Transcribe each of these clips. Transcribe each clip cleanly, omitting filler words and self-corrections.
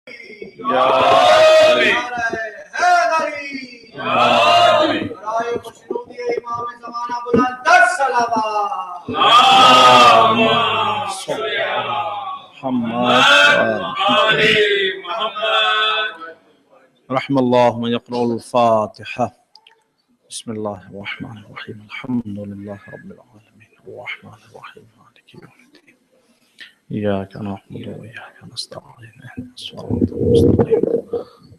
یا علی برائے خوشنودی امام زمانہ بلند صلوات اللہم صلی علی محمد رحم اللہ من یقرأ الفاتحہ. بسم اللہ الرحمن الرحیم الحمد للہ رب العالمین الرحمن الرحیم مالک یوم الدین ایاک نعبد و ایاک نستعین اهدنا الصراط المستقیم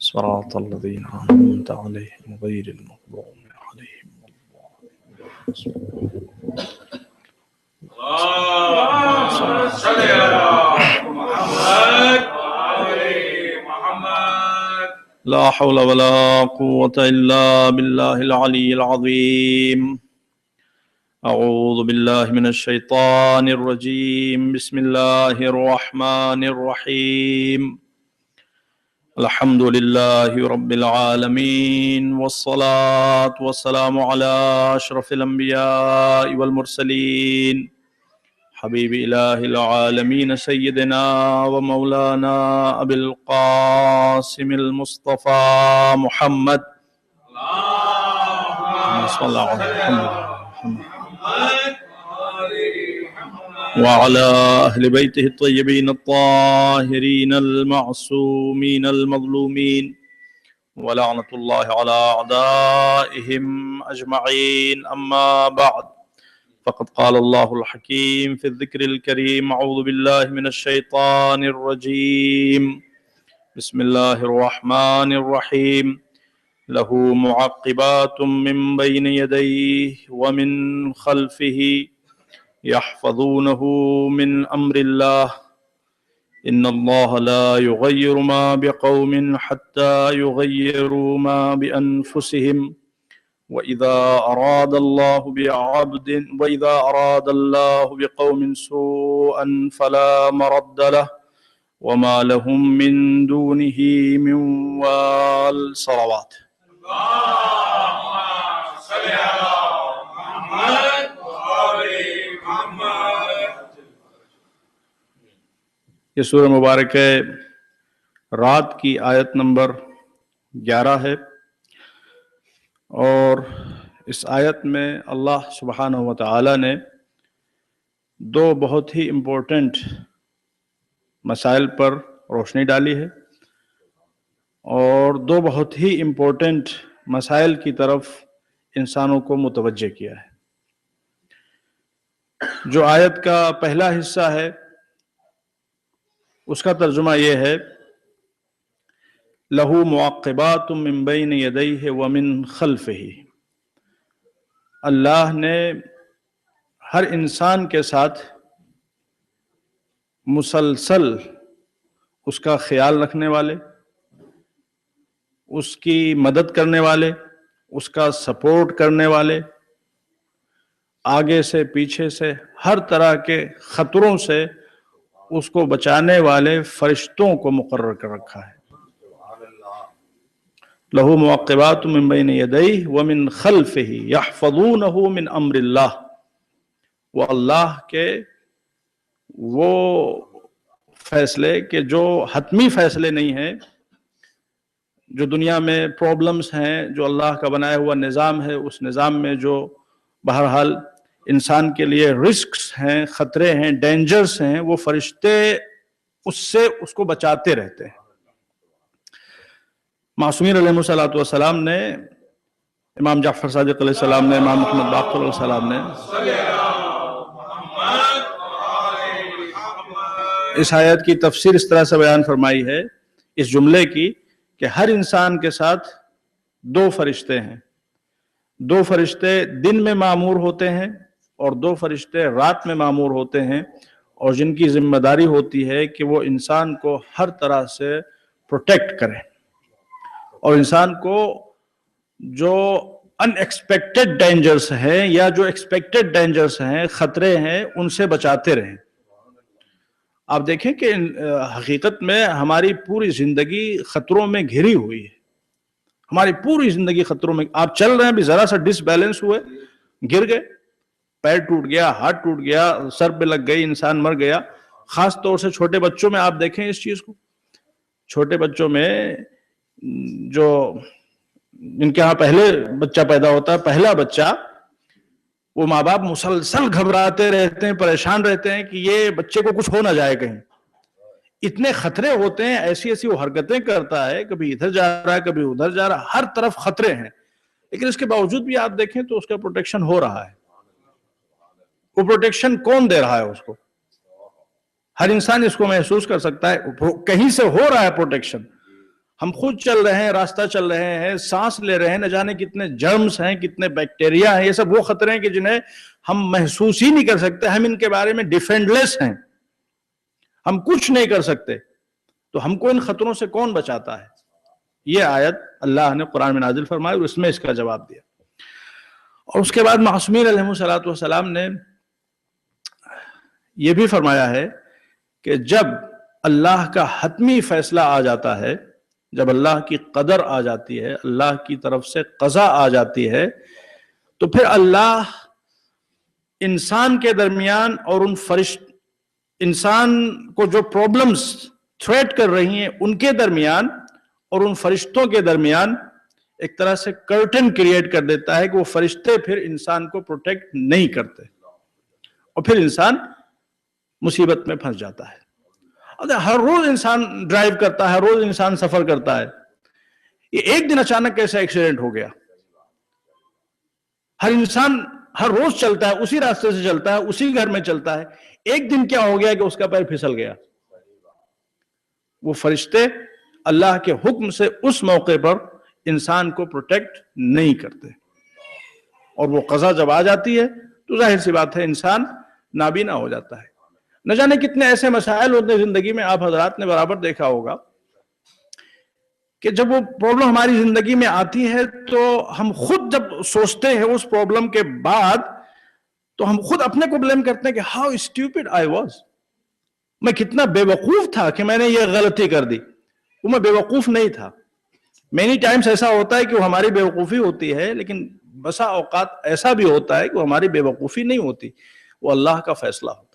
صراط الذین انعمت علیہم غیر المغضوب علیہم اللہم صلی علی محمد لا حول ولا قوة إلا بالله العلي العظيم. أعوذ بالله من الشيطان الرجيم. بسم الله الرحمن الرحيم. الحمد لله رب العالمين والصلاة والسلام على أشرف الأنبياء والمرسلين حبيب إله العالمين سيدنا ومولانا أبي القاسم المصطفى محمد صلى الله عليه وسلم وعلى أهل بيته الطيبين الطاهرين المعصومين المظلومين ولعنة الله على أعدائهم أجمعين. أما بعد، فقد قال الله الحكيم في الذكر الكريم: أعوذ بالله من الشيطان الرجيم. بسم الله الرحمن الرحيم. له معقبات من بين يديه ومن خلفه يحفظونه من أمر الله إن الله لا يغير ما بقوم حتى يغيروا ما بأنفسهم وإذا أراد الله بقوم سوءا فلا مرد له وما لهم من دونه من وال. صلوات. اللہم صلی علی محمد. یہ سورہ مبارک رات کی آیت نمبر 11 ہے، اور اس آیت میں اللہ سبحانہ و تعالی نے دو بہت ہی امپورٹنٹ مسائل پر روشنی ڈالی ہے، اور دو بہت ہی امپورٹنٹ مسائل کی طرف انسانوں کو متوجہ کیا ہے. جو آیت کا پہلا حصہ ہے اس کا ترجمہ یہ ہے: لہو معقبات من بین یدیہ ومن خلفہ. اللہ نے ہر انسان کے ساتھ مسلسل اس کا خیال رکھنے والے، اس کی مدد کرنے والے، اس کا سپورٹ کرنے والے، آگے سے پیچھے سے ہر طرح کے خطروں سے اس کو بچانے والے فرشتوں کو مقرر کر رکھا ہے. لہو معقبات من بین یدیہ ومن خلفہ یحفظونہ من امر اللہ. وہ اللہ کے وہ فیصلے کہ جو حتمی فیصلے نہیں ہیں، جو دنیا میں پرابلمز ہیں، جو اللہ کا بنایا ہوا نظام ہے، اس نظام میں جو بہرحال انسان کے لیے رسکس ہیں، خطرے ہیں، ڈینجرز ہیں، وہ فرشتے اس سے اس کو بچاتے رہتے ہیں. معصومین علیہ الصلوۃ والسلام نے، امام جعفر صادق علیہ السلام نے، امام محمد باقر علیہ السلام نے اس آیت کی تفسیر اس طرح سے بیان فرمائی ہے، اس جملے کی، کہ ہر انسان کے ساتھ دو فرشتے ہیں. دو فرشتے دن میں مامور ہوتے ہیں اور دو فرشتے رات میں مامور ہوتے ہیں، اور جن کی ذمہ داری ہوتی ہے کہ وہ انسان کو ہر طرح سے پروٹیکٹ کریں، اور انسان کو جو ان ایکسپیکٹڈ ڈینجرز ہیں یا جو ایکسپیکٹڈ ڈینجرز ہیں، خطرے ہیں، ان سے بچاتے رہیں. آپ دیکھیں کہ حقیقت میں ہماری پوری زندگی خطروں میں گھری ہوئی ہے. ہماری پوری زندگی خطروں میں. آپ چل رہے ہیں، بھی ذرا سا ڈس بیلنس ہوئے، گر گئے، پیر ٹوٹ گیا، ہاتھ ٹوٹ گیا، سر پہ لگ گئی، انسان مر گیا. خاص طور سے چھوٹے بچوں میں آپ دیکھیں اس چیز کو. چھوٹے بچوں میں جو جن کے ہاں پہلے بچہ پیدا ہوتا ہے، پہلا بچہ، وہ ماں باپ مسلسل گھبراتے رہتے ہیں، پریشان رہتے ہیں کہ یہ بچے کو کچھ ہو نہ جائے کہیں. اتنے خطرے ہوتے ہیں، ایسی ایسی وہ حرکتیں کرتا ہے، کبھی ادھر جا رہا ہے کبھی ادھر جا رہا ہے، ہر طرف خطرے ہیں، لیکن اس کے باوجود بھی آپ دیکھیں تو اس کا پروٹیکشن ہو رہا ہے. وہ پروٹیکشن کون دے رہا ہے اس کو؟ ہر انسان اس کو محسوس کر سکتا ہے، کہیں سے ہو رہا ہے پروٹیکشن. ہم خود چل رہے ہیں، راستہ چل رہے ہیں، سانس لے رہے ہیں، نہ جانے کتنے جرمز ہیں، کتنے بیکٹیریا ہیں، یہ سب وہ خطرے ہیں کہ جنہیں ہم محسوس ہی نہیں کر سکتے. ہم ان کے بارے میں ڈیفینڈ لیس ہیں، ہم کچھ نہیں کر سکتے. تو ہم کو ان خطروں سے کون بچاتا ہے؟ یہ آیت اللہ نے قرآن میں نازل فرمائی اور اس میں اس کا جواب دیا. اور اس کے بعد معصومین علیہ الصلوۃ والسلام نے یہ بھی فرمایا ہے کہ جب اللہ کا حتمی فیصلہ آ جاتا ہے، جب اللہ کی قدر آ جاتی ہے، اللہ کی طرف سے قضا آ جاتی ہے، تو پھر اللہ انسان کے درمیان اور انسان کو جو پرابلمز تھریٹ کر رہی ہیں ان کے درمیان اور ان فرشتوں کے درمیان ایک طرح سے کرٹن کریٹ کر دیتا ہے کہ وہ فرشتے پھر انسان کو پروٹیکٹ نہیں کرتے اور پھر انسان مصیبت میں پھنس جاتا ہے. ہر روز انسان ڈرائیو کرتا ہے، ہر روز انسان سفر کرتا ہے. یہ ایک دن اچانک کیسے ایکسیڈنٹ ہو گیا؟ ہر انسان ہر روز چلتا ہے، اسی راستے سے چلتا ہے، اسی گھر میں چلتا ہے. ایک دن کیا ہو گیا کہ اس کا پیر پھسل گیا؟ وہ فرشتے اللہ کے حکم سے اس موقع پر انسان کو پروٹیکٹ نہیں کرتے، اور وہ قضا جب آ جاتی ہے تو ظاہر سی بات ہے انسان نابینا ہو جاتا ہے. نہ جانے کتنے ایسے مسائل ہوتے ہیں زندگی میں، آپ حضرات نے برابر دیکھا ہوگا کہ جب وہ پرابلم ہماری زندگی میں آتی ہے تو ہم خود جب سوچتے ہیں اس پرابلم کے بعد تو ہم خود اپنے کو بلیم کرتے ہیں کہ ہاؤ اسٹیوپڈ آئی واز، میں کتنا بے وقوف تھا کہ میں نے یہ غلطی کر دی. وہ میں بے وقوف نہیں تھا. مینی ٹائمز ایسا ہوتا ہے کہ وہ ہماری بے وقوفی ہوتی ہے، لیکن بسا اوقات ایسا بھی ہوتا ہے کہ وہ ہماری بے وقوفی نہیں ہوتی، وہ اللہ کا فیصلہ ہوتا ہے.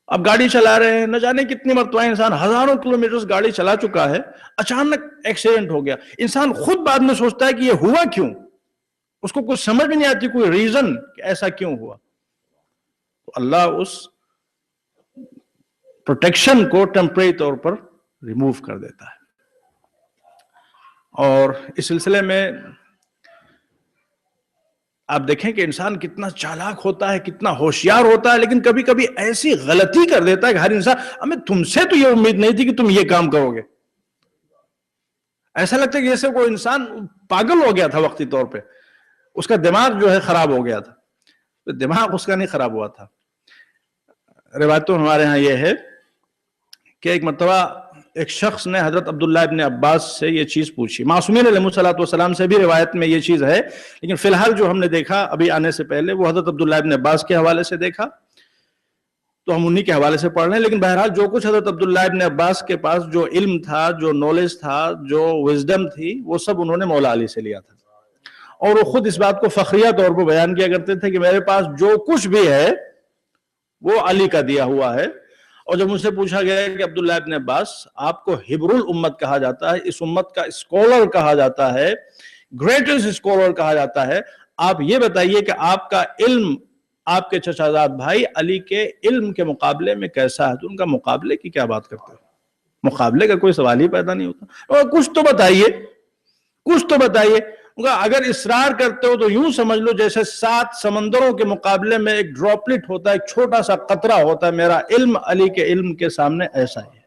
اب گاڑی چلا رہے ہیں، نہ جانے کتنی مرتبہ انسان ہزاروں کلومیٹرز گاڑی چلا چکا ہے، اچانک ایکسیڈنٹ ہو گیا. انسان خود بعد میں سوچتا ہے کہ یہ ہوا کیوں، اس کو کچھ سمجھ میں نہیں آتی کوئی ریزن کہ ایسا کیوں ہوا. تو اللہ اس پروٹیکشن کو ٹیمپریری طور پر ریموو کر دیتا ہے. اور اس سلسلے میں آپ دیکھیں کہ انسان کتنا چالاک ہوتا ہے، کتنا ہوشیار ہوتا ہے، لیکن کبھی کبھی ایسی غلطی کر دیتا ہے کہ ہر انسان، ہمیں تم سے تو یہ امید نہیں تھی کہ تم یہ کام کرو گے. ایسا لگتا ہے کہ جیسے کوئی انسان پاگل ہو گیا تھا، وقتی طور پہ اس کا دماغ جو ہے خراب ہو گیا تھا. دماغ اس کا نہیں خراب ہوا تھا. روایتوں ہمارے ہاں یہ ہے کہ ایک مرتبہ ایک شخص نے حضرت عبداللہ ابن عباس سے یہ چیز پوچھی. معصومین علیہ السلام سے بھی روایت میں یہ چیز ہے، لیکن فی الحال جو ہم نے دیکھا ابھی آنے سے پہلے وہ حضرت عبداللہ ابن عباس کے حوالے سے دیکھا، تو ہم انہی کے حوالے سے پڑھ رہے ہیں. لیکن بہرحال جو کچھ حضرت عبداللہ ابن عباس کے پاس جو علم تھا، جو نالج تھا، جو وزڈم تھی، وہ سب انہوں نے مولا علی سے لیا تھا. اور وہ خود اس بات کو فخریہ طور پر بیان کیا کرتے تھے کہ میرے پاس جو کچھ بھی ہے وہ علی کا دیا ہوا ہے. اور جب مجھ سے پوچھا گیا کہ عبداللہ ابن عباس، آپ کو حبر الامت کہا جاتا ہے، اس امت کا اسکالر کہا جاتا ہے، گریٹسٹ اسکالر کہا جاتا ہے، آپ یہ بتائیے کہ آپ کا علم آپ کے چچا زاد بھائی علی کے علم کے مقابلے میں کیسا ہے؟ تو ان کا مقابلے کی کیا بات کرتے ہو؟ مقابلے کا کوئی سوال ہی پیدا نہیں ہوتا. اور کچھ تو بتائیے، کچھ تو بتائیے. اگر اصرار کرتے ہو تو یوں سمجھ لو جیسے 7 سمندروں کے مقابلے میں ایک ڈراپلٹ ہوتا ہے، ایک چھوٹا سا قطرہ ہوتا ہے. میرا علم علی کے علم کے سامنے ایسا ہی ہے.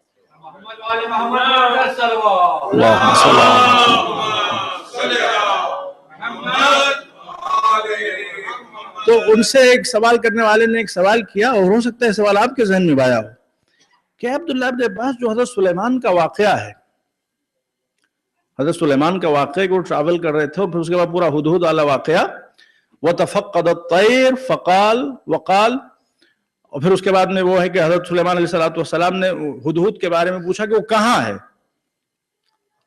اللہم صلی تو ان سے ایک سوال کرنے والے نے ایک سوال کیا، اور ہو سکتا ہے سوال آپ کے ذہن میں آیا ہو کہ عبداللہ ابن عباس جو حضرت سلیمان کا واقعہ ہے، حضرت سلیمان کا واقعہ کو ٹریول کر رہے تھے، اور پھر اس کے بعد پورا ہدہد والا واقعہ، وَتَفَقَّدَ الطَّيْرَ فَقَالَ وَقَالَ، اور پھر اس کے بعد میں وہ ہے کہ حضرت سلیمان علیہ السلام نے ہدہد کے بارے میں پوچھا کہ وہ کہاں ہے،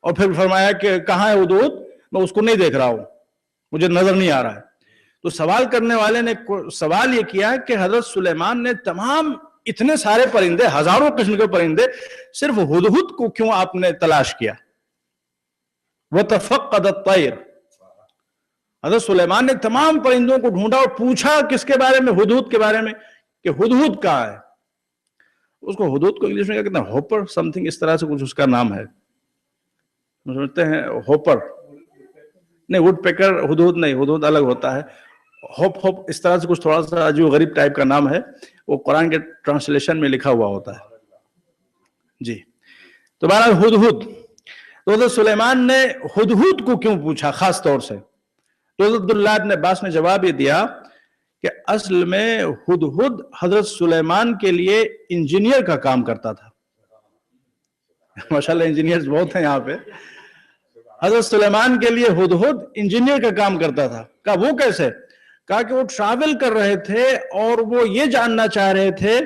اور پھر فرمایا کہ کہاں ہے ہدہد، میں اس کو نہیں دیکھ رہا ہوں، مجھے نظر نہیں آ رہا ہے. تو سوال کرنے والے نے سوال یہ کیا کہ حضرت سلیمان نے تمام اتنے سارے پرندے، ہزاروں قسم کے پرندے، صرف ہدہد کو کیوں آپ نے تلاش کیا؟ وَتَفَقَّدَ الطَّيْرَ، حضرت سلیمان نے تمام پرندوں کو ڈھونڈا اور پوچھا کس کے بارے میں؟ ہدہد کے بارے میں، کہ ہدہد کہاں ہے؟ اس کو ہدہد کو انگلش میں کیا کہتے ہیں؟ ہوپر سم تھنگ، اس طرح سے کچھ اس کا نام ہے، سمجھتے ہیں؟ ہوپر نہیں، وڈ پیکر ہدہد نہیں، ہدہد الگ ہوتا ہے، ہوپ اس طرح سے کچھ تھوڑا سا عجیب غریب ٹائپ کا نام ہے، وہ قرآن کے ٹرانسلیشن میں لکھا ہوا ہوتا ہے جی۔ تو بہرحال ہدہد، تو حضرت سلیمان نے ہدہد کو کیوں پوچھا خاص طور سے؟ تو حضرت عبداللہ ابن عباس نے جواب یہ دیا کہ اصل میں ہدہد حضرت سلیمان کے لیے انجینئر کا کام کرتا تھا۔ ماشاءاللہ انجینئرز بہت ہیں یہاں پہ۔ حضرت سلیمان کے لیے ہدہد انجینئر کا کام کرتا تھا۔ کہا وہ کیسے؟ کہا کہ وہ ٹریول کر رہے تھے اور وہ یہ جاننا چاہ رہے تھے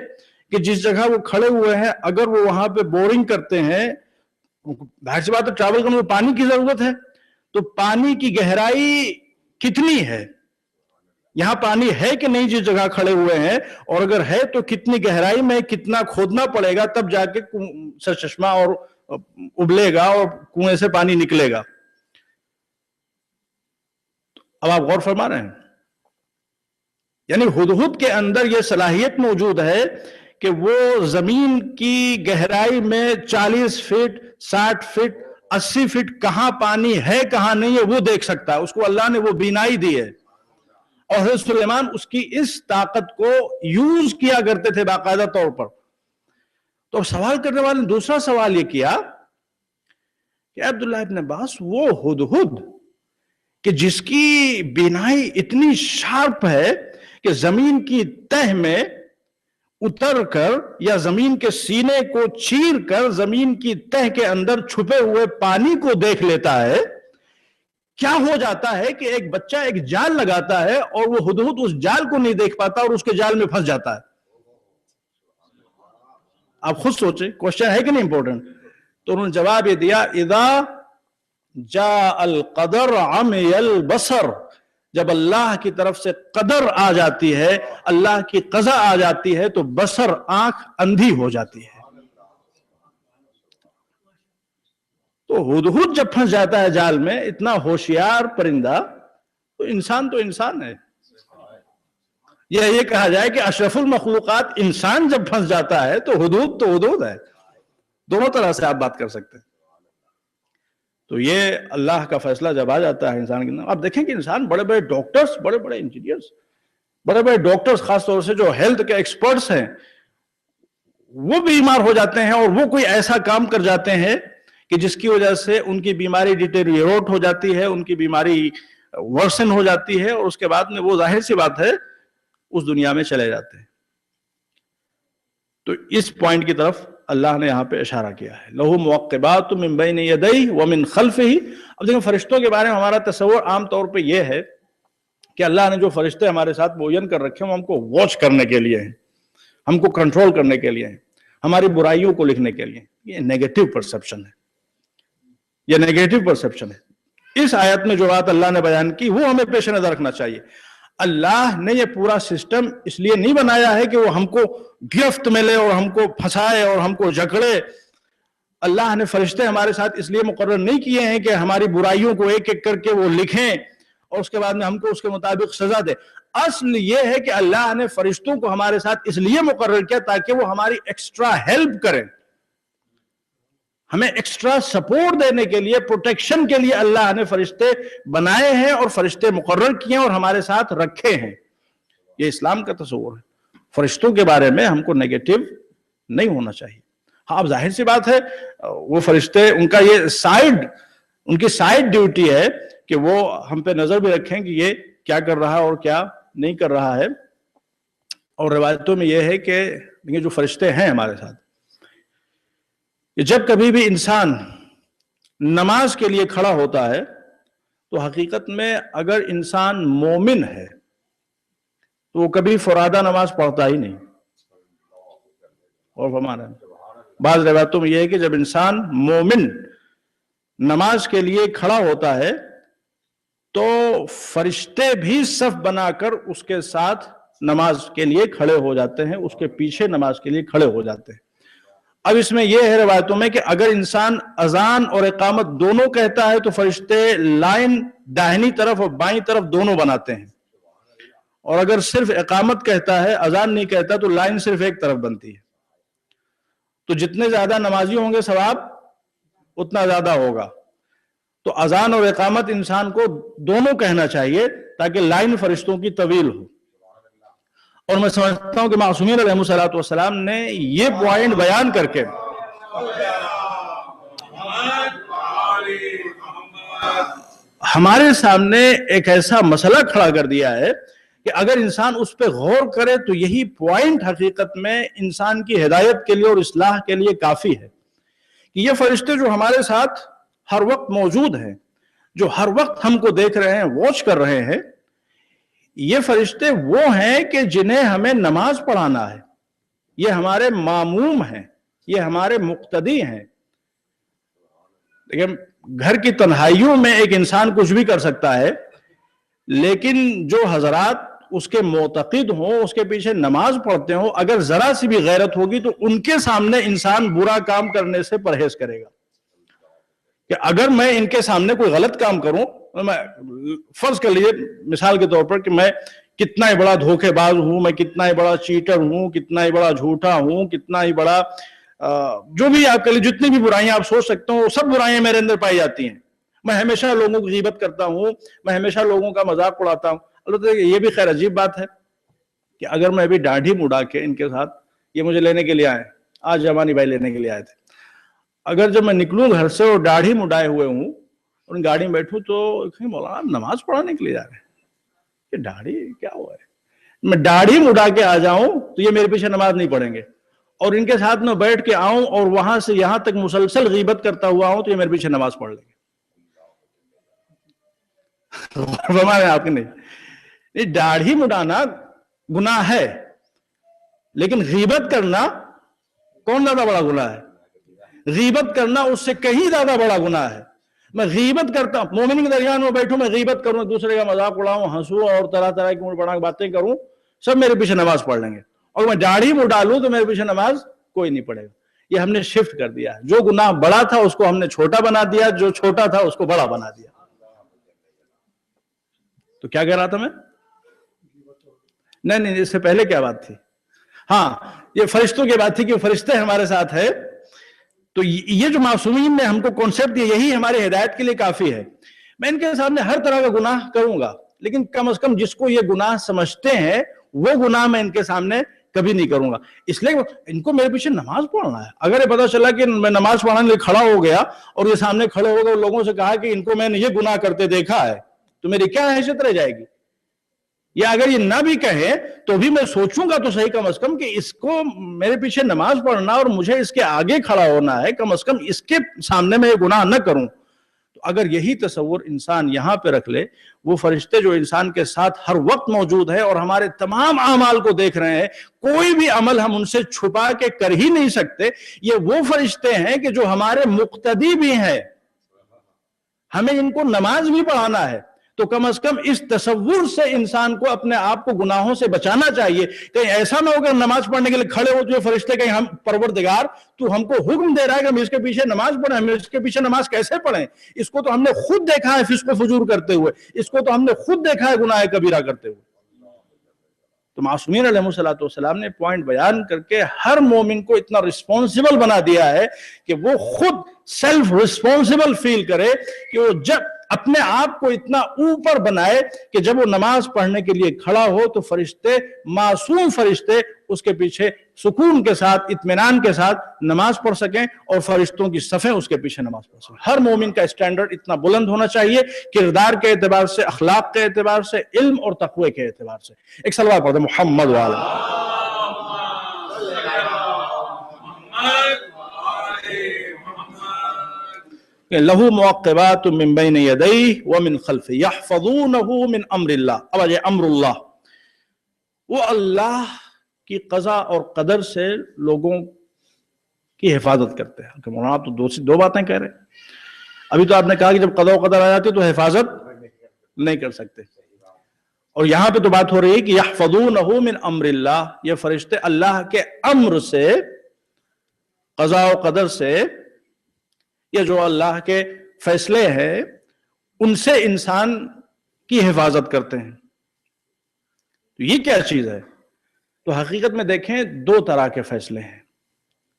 کہ جس جگہ وہ کھڑے ہوئے ہیں اگر وہ وہاں پہ بورنگ کرتے ہیں، ظاہر سی بات ہے ٹریول کرنے میں پانی کی ضرورت ہے، تو پانی کی گہرائی کتنی ہے، یہاں پانی ہے کہ نہیں جس جگہ کھڑے ہوئے ہیں، اور اگر ہے تو کتنی گہرائی میں کتنا کھودنا پڑے گا تب جا کے سرچشمہ اور ابلے گا اور کنویں سے پانی نکلے گا۔ اب آپ غور فرما رہے ہیں، یعنی ہدہد کے اندر یہ صلاحیت موجود ہے کہ وہ زمین کی گہرائی میں 40 فٹ 60 فٹ 80 فٹ کہاں پانی ہے کہاں نہیں ہے وہ دیکھ سکتا ہے، اس کو اللہ نے وہ بینائی دی ہے۔ اور حضرت سلیمان اس کی اس طاقت کو یوز کیا کرتے تھے باقاعدہ طور پر۔ تو اب سوال کرنے والے نے دوسرا سوال یہ کیا کہ عبداللہ ابن عباس، وہ ہدہد کہ جس کی بینائی اتنی شارپ ہے کہ زمین کی تہ میں اتر کر یا زمین کے سینے کو چیر کر زمین کی تہ کے اندر چھپے ہوئے پانی کو دیکھ لیتا ہے، کیا ہو جاتا ہے کہ ایک بچہ ایک جال لگاتا ہے اور وہ ہدہد اس جال کو نہیں دیکھ پاتا اور اس کے جال میں پھنس جاتا ہے؟ آپ خود سوچیں، کوشچن ہے کہ نہیں امپورٹنٹ؟ تو انہوں نے جواب یہ دیا، اذا جاء القدر عمی البصر، جب اللہ کی طرف سے قدر آ جاتی ہے، اللہ کی قضا آ جاتی ہے تو بصر، آنکھ اندھی ہو جاتی ہے۔ تو ہدہد جب پھنس جاتا ہے جال میں، اتنا ہوشیار پرندہ، تو انسان ہے۔ یہ کہا جائے کہ اشرف المخلوقات انسان جب پھنس جاتا ہے تو ہدہد ہے۔ دونوں طرح سے آپ بات کر سکتے ہیں۔ تو یہ اللہ کا فیصلہ جب آ جاتا ہے انسان کے نام، آپ دیکھیں کہ انسان بڑے بڑے ڈاکٹرز، بڑے بڑے انجینئرز، بڑے بڑے ڈاکٹرز خاص طور سے جو ہیلتھ کے ایکسپرٹس ہیں، وہ بیمار ہو جاتے ہیں اور وہ کوئی ایسا کام کر جاتے ہیں کہ جس کی وجہ سے ان کی بیماری ڈیٹیریوٹ ہو جاتی ہے، ان کی بیماری ورسن ہو جاتی ہے، اور اس کے بعد میں وہ ظاہر سی بات ہے اس دنیا میں چلے جاتے ہیں۔ تو اس پوائنٹ کی طرف اللہ نے یہاں پہ اشارہ کیا ہے، لَهُ مُعَقِّبَاتٌ مِّن بَيْنِ يَدَيْهِ وَمِن خَلْفِهِ۔ اب دیکھیں فرشتوں کے بارے میں ہمارا تصور عام طور پہ یہ ہے کہ اللہ نے جو فرشتے ہمارے ساتھ معین کر رکھے ہیں وہ ہم کو واچ کرنے کے لیے ہیں، ہم کو کنٹرول کرنے کے لیے ہیں، ہماری برائیوں کو لکھنے کے لیے۔ یہ نیگیٹو پرسپشن ہے، یہ نیگیٹو پرسپشن ہے۔ اس آیت میں جو بات اللہ نے بیان کی وہ ہمیں پیش نظر رکھنا چاہیے۔ اللہ نے یہ پورا سسٹم اس لیے نہیں بنایا ہے کہ وہ ہم کو گرفت میں لے اور ہم کو پھنسائے اور ہم کو جکڑے۔ اللہ نے فرشتے ہمارے ساتھ اس لیے مقرر نہیں کیے ہیں کہ ہماری برائیوں کو ایک ایک کر کے وہ لکھیں اور اس کے بعد میں ہم کو اس کے مطابق سزا دے۔ اصل یہ ہے کہ اللہ نے فرشتوں کو ہمارے ساتھ اس لیے مقرر کیا تاکہ وہ ہماری ایکسٹرا ہیلپ کریں، ہمیں ایکسٹرا سپورٹ دینے کے لیے، پروٹیکشن کے لیے اللہ نے فرشتے بنائے ہیں اور فرشتے مقرر کیے ہیں اور ہمارے ساتھ رکھے ہیں۔ یہ اسلام کا تصور ہے۔ فرشتوں کے بارے میں ہم کو نیگیٹو نہیں ہونا چاہیے۔ ہاں اب ظاہر سی بات ہے وہ فرشتے، ان کا یہ ان کی سائیڈ ڈیوٹی ہے کہ وہ ہم پہ نظر بھی رکھیں کہ یہ کیا کر رہا ہے اور کیا نہیں کر رہا ہے۔ اور روایتوں میں یہ ہے کہ یہ جو فرشتے ہیں ہمارے ساتھ، کہ جب کبھی بھی انسان نماز کے لیے کھڑا ہوتا ہے تو حقیقت میں اگر انسان مومن ہے تو وہ کبھی فرادہ نماز پڑھتا ہی نہیں۔ اور فرما رہے ہیں بعض روایتوں میں یہ ہے کہ جب انسان مومن نماز کے لیے کھڑا ہوتا ہے تو فرشتے بھی صف بنا کر اس کے ساتھ نماز کے لیے کھڑے ہو جاتے ہیں، اس کے پیچھے نماز کے لیے کھڑے ہو جاتے ہیں۔ اب اس میں یہ ہے روایتوں میں کہ اگر انسان اذان اور اقامت دونوں کہتا ہے تو فرشتے لائن داہنی طرف اور بائیں طرف دونوں بناتے ہیں، اور اگر صرف اقامت کہتا ہے، اذان نہیں کہتا، تو لائن صرف ایک طرف بنتی ہے۔ تو جتنے زیادہ نمازی ہوں گے ثواب اتنا زیادہ ہوگا۔ تو اذان اور اقامت انسان کو دونوں کہنا چاہیے تاکہ لائن فرشتوں کی طویل ہو۔ اور میں سمجھتا ہوں کہ معصومین علیہ الصلوۃ والسلام نے یہ پوائنٹ بیان کر کے ہمارے سامنے ایک ایسا مسئلہ کھڑا کر دیا ہے کہ اگر انسان اس پہ غور کرے تو یہی پوائنٹ حقیقت میں انسان کی ہدایت کے لیے اور اصلاح کے لیے کافی ہے کہ یہ فرشتے جو ہمارے ساتھ ہر وقت موجود ہیں، جو ہر وقت ہم کو دیکھ رہے ہیں، واچ کر رہے ہیں، یہ فرشتے وہ ہیں کہ جنہیں ہمیں نماز پڑھانا ہے، یہ ہمارے ماموم ہیں، یہ ہمارے مقتدی ہیں۔ لیکن گھر کی تنہائیوں میں ایک انسان کچھ بھی کر سکتا ہے، لیکن جو حضرات اس کے معتقد ہوں، اس کے پیچھے نماز پڑھتے ہوں، اگر ذرا سی بھی غیرت ہوگی تو ان کے سامنے انسان برا کام کرنے سے پرہیز کرے گا کہ اگر میں ان کے سامنے کوئی غلط کام کروں، میں فرض کر لیجیے مثال کے طور پر کہ میں کتنا ہی بڑا دھوکے باز ہوں، میں کتنا ہی بڑا چیٹر ہوں، کتنا ہی بڑا جھوٹا ہوں، کتنا ہی بڑا جو بھی آپ کے لیے جتنی بھی برائیاں آپ سوچ سکتے ہو، سب برائیاں میرے اندر پائی جاتی ہیں۔ میں ہمیشہ لوگوں کی غیبت کرتا ہوں، میں ہمیشہ لوگوں کا مذاق اڑاتا ہوں۔ البتہ یہ بھی خیر عجیب بات ہے کہ اگر میں ابھی داڑھی مڑا کے ان کے ساتھ، یہ مجھے لینے کے لیے آئے، آج جوانی بھائی لینے کے لیے آئے تھے، اگر جب میں نکلوں گھر سے اور داڑھی مڈائے ہوئے ہوں اور گاڑی میں بیٹھوں تو مولانا آپ نماز پڑھانے کے لیے جا رہے ہیں، یہ داڑھی کیا ہوا ہے؟ میں داڑھی مڈا کے آ جاؤں تو یہ میرے پیچھے نماز نہیں پڑھیں گے، اور ان کے ساتھ میں بیٹھ کے آؤں اور وہاں سے یہاں تک مسلسل غیبت کرتا ہوا ہوں تو یہ میرے پیچھے نماز پڑھ لیں گے۔ آپ کے نہیں، داڑھی مڈانا گناہ ہے، لیکن غیبت کرنا کون زیادہ بڑا گناہ ہے؟ غیبت کرنا اس سے کہیں زیادہ بڑا گناہ ہے۔ میں غیبت کرتا ہوں، مومن کے درمیان میں بیٹھوں، میں غیبت کروں، دوسرے کا مذاق اڑاؤں، ہنسوں اور طرح طرح کی بڑا باتیں کروں، سب میرے پیچھے نماز پڑھ لیں گے، اور میں داڑھی منہ ڈالوں تو میرے پیچھے نماز کوئی نہیں پڑھے گا۔ یہ ہم نے شفٹ کر دیا ہے، جو گناہ بڑا تھا اس کو ہم نے چھوٹا بنا دیا، جو چھوٹا تھا اس کو بڑا بنا دیا۔ تو کیا کہہ رہا تھا میں؟ نہیں، اس سے پہلے کیا بات تھی؟ ہاں، یہ فرشتوں کی بات تھی کہ فرشتے ہمارے ساتھ ہے۔ تو یہ جو معصومین نے ہم کو کانسیپٹ دیا، یہی ہماری ہدایت کے لیے کافی ہے۔ میں ان کے سامنے ہر طرح کا گناہ کروں گا، لیکن کم از کم جس کو یہ گناہ سمجھتے ہیں وہ گناہ میں ان کے سامنے کبھی نہیں کروں گا، اس لیے ان کو میرے پیچھے نماز پڑھنا ہے۔ اگر یہ پتا چلا کہ میں نماز پڑھنے لیے کھڑا ہو گیا اور یہ سامنے کھڑے ہو گئے، لوگوں سے کہا کہ ان کو میں نے یہ گناہ کرتے دیکھا ہے، تو میری کیا حیثیت رہ جائے گی؟ یا اگر یہ نہ بھی کہے تو بھی میں سوچوں گا تو صحیح کم از کم کہ اس کو میرے پیچھے نماز پڑھنا اور مجھے اس کے آگے کھڑا ہونا ہے، کم از کم اس کے سامنے میں یہ گناہ نہ کروں۔ تو اگر یہی تصور انسان یہاں پہ رکھ لے، وہ فرشتے جو انسان کے ساتھ ہر وقت موجود ہے اور ہمارے تمام اعمال کو دیکھ رہے ہیں، کوئی بھی عمل ہم ان سے چھپا کے کر ہی نہیں سکتے، یہ وہ فرشتے ہیں کہ جو ہمارے مقتدی بھی ہیں، ہمیں ان کو نماز بھی پڑھانا ہے۔ تو کم از کم اس تصور سے انسان کو اپنے آپ کو گناہوں سے بچانا چاہیے۔ کہیں ایسا نہ ہو کہ نماز پڑھنے کے لیے کھڑے ہو تو یہ فرشتے کہیں ہم پروردگار تو ہم کو حکم دے رہا ہے کہ ہم اس کے پیچھے نماز پڑھیں، ہم اس کے پیچھے نماز کیسے پڑھیں؟ اس کو تو ہم نے خود دیکھا ہے فسق و فجور کرتے ہوئے، اس کو تو ہم نے خود دیکھا ہے گناہ کبیرہ کرتے ہوئے۔ تو معصومین علیہ السلام نے پوائنٹ بیان کر کے ہر مومن کو اتنا رسپونسبل بنا دیا ہے کہ وہ خود سیلف رسپونسبل فیل کرے، کہ وہ جب اپنے آپ کو اتنا اوپر بنائے کہ جب وہ نماز پڑھنے کے لیے کھڑا ہو تو فرشتے، معصوم فرشتے اس کے پیچھے سکون کے ساتھ، اطمینان کے ساتھ نماز پڑھ سکیں، اور فرشتوں کی صفیں اس کے پیچھے نماز پڑھ سکیں۔ ہر مومن کا اسٹینڈرڈ اتنا بلند ہونا چاہیے، کردار کے اعتبار سے، اخلاق کے اعتبار سے، علم اور تقوی کے اعتبار سے۔ ایک صلوات پڑھتے ہیں محمد وعلی لہو معقبات من بین یدیہ ومن خلفہ یحفظونہ من امر اللہ۔ اب آجائے امر اللہ، وہ اللہ کی قضا اور قدر سے لوگوں کی حفاظت کرتے ہیں۔ کہ مولانا آپ تو دو باتیں کہہ رہے ہیں، ابھی تو آپ نے کہا کہ جب قضا و قدر آ جاتی تو حفاظت نہیں کر سکتے، اور یہاں پہ تو بات ہو رہی ہے کہ یحفظونہ من امر اللہ، یہ فرشتے اللہ کے امر سے، قضاء و قدر سے، یہ جو اللہ کے فیصلے ہیں ان سے انسان کی حفاظت کرتے ہیں. تو یہ کیا چیز ہے؟ تو حقیقت میں دیکھیں دو طرح کے فیصلے ہیں.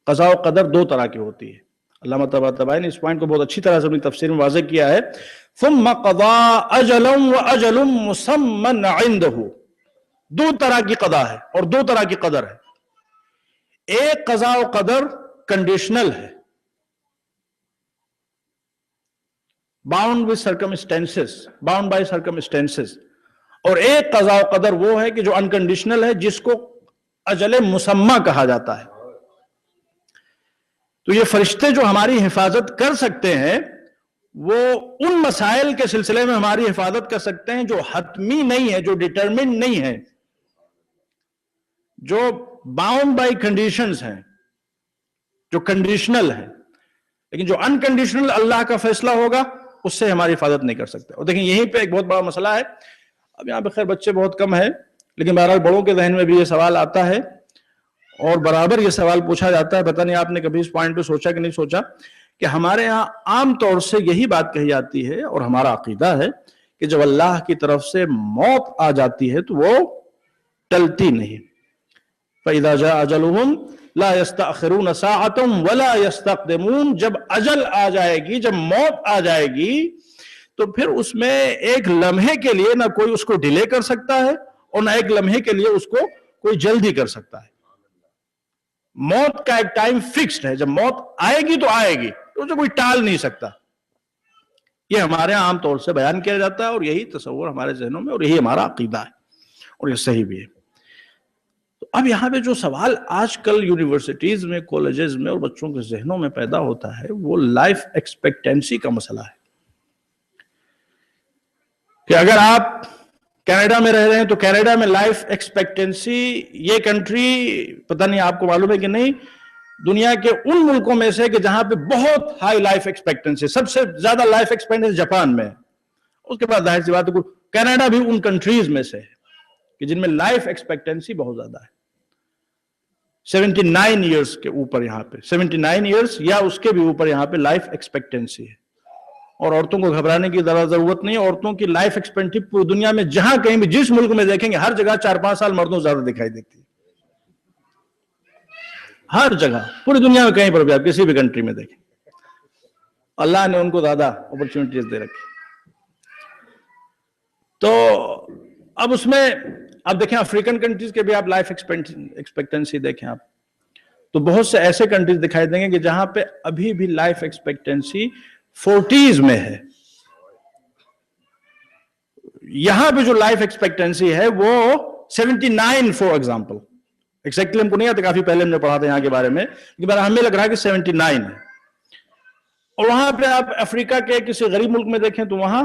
قضاء و قدر دو طرح کی ہوتی ہے. علامہ طباطبائی نے اس پوائنٹ کو بہت اچھی طرح سے اپنی تفسیر میں واضح کیا ہے. ثم قضى اجلا واجل مسمى عنده، دو طرح کی قضا ہے اور دو طرح کی قدر ہے. ایک قضاء و قدر کنڈیشنل ہے، bound with circumstances, bound by circumstances, اور ایک قضاء و قدر وہ ہے کہ جو انکنڈیشنل ہے، جس کو اجل مسمى کہا جاتا ہے. تو یہ فرشتے جو ہماری حفاظت کر سکتے ہیں وہ ان مسائل کے سلسلے میں ہماری حفاظت کر سکتے ہیں جو حتمی نہیں ہے، جو ڈیٹرمنڈ نہیں ہے، جو باؤنڈ بائی کنڈیشنز ہیں، جو کنڈیشنل ہیں. لیکن جو انکنڈیشنل اللہ کا فیصلہ ہوگا اس سے ہماری حفاظت نہیں کر سکتے. اور دیکھیں یہیں پہ ایک بہت بڑا مسئلہ ہے. اب یہاں پہ خیر بچے بہت کم ہیں، لیکن بہرحال بڑوں کے ذہن میں بھی یہ سوال آتا ہے اور برابر یہ سوال پوچھا جاتا ہے. پتہ نہیں آپ نے کبھی اس پوائنٹ پہ سوچا کہ نہیں سوچا کہ ہمارے ہاں عام طور سے یہی بات کہی جاتی ہے اور ہمارا عقیدہ ہے کہ جب اللہ کی طرف سے موت آ جاتی ہے تو وہ ٹلتی نہیں. فَإِذَا جَاءَ أَجَلُهُمْ لَا يَسْتَأْخِرُونَ سَاعَةً وَلَا يَسْتَقْدِمُونَ. جب اجل آ جائے گی، جب موت آ جائے گی تو پھر اس میں ایک لمحے کے لیے نہ کوئی اس کو ڈیلے کر سکتا ہے اور نہ ایک لمحے کے لیے اس کو کوئی جلدی کر سکتا ہے. موت کا ایک ٹائم فکسڈ ہے، جب موت آئے گی تو آئے گی، تو اسے کوئی ٹال نہیں سکتا. یہ ہمارے عام طور سے بیان کیا جاتا ہے اور یہی تصور ہمارے ذہنوں میں اور یہی ہمارا عقیدہ ہے اور یہ صحیح بھی ہے. تو اب یہاں پہ جو سوال آج کل یونیورسٹیز میں، کالجز میں اور بچوں کے ذہنوں میں پیدا ہوتا ہے وہ لائف ایکسپیکٹنسی کا مسئلہ ہے کہ اگر آپ کینیڈا میں رہ رہے ہیں تو کینیڈا میں لائف ایکسپیکٹنسی، یہ کنٹری پتہ نہیں آپ کو معلوم ہے کہ نہیں، دنیا کے ان ملکوں میں سے کہ جہاں پہ بہت ہائی لائف ایکسپیکٹنسی، سب سے زیادہ لائف ایکسپیکٹنسی جاپان میں ہے. اس کے بعد ظاہر سی بات ہے کینیڈا بھی ان کنٹریز میں سے ہے کہ جن میں لائف ایکسپیکٹنسی بہت زیادہ ہے. 79 ایئرز کے اوپر یہاں پہ 79 ایئرز یا اس کے بھی اوپر یہاں پہ لائف ایکسپیکٹنسی ہے. اور عورتوں کو گھبرانے کی ضرورت نہیں. عورتوں کی لائف ایکسپیکٹنسی پوری دنیا میں جہاں کہیں بھی جس ملک میں دیکھیں گے ہر جگہ 4-5 سال مردوں سے زیادہ دکھائی دیتی ہے. ہر جگہ پوری دنیا میں کہیں پر بھی آپ کسی بھی کنٹری میں دیکھیں اللہ نے ان کو زیادہ اپرچونٹیز دے رکھی. تو اب اس میں آپ دیکھیں افریقن کنٹریز کے بھی آپ لائف ایکسپیکٹنسی دیکھیں آپ تو بہت سے ایسے کنٹریز دکھائی دیں گے کہ جہاں پہ ابھی بھی لائف ایکسپیکٹنسی 40s میں ہے. یہاں پہ جو لائف ایکسپیکٹنسی ہے وہ 79 فور ایگزامپل، ایگزیکٹلی ہم کو نہیں آتا، کافی پہلے ہم نے پڑھا تھا یہاں کے بارے میں، لیکن ہمیں لگ رہا ہے کہ 79 ہے. اور وہاں پہ آپ افریقہ کے کسی غریب ملک میں دیکھیں تو وہاں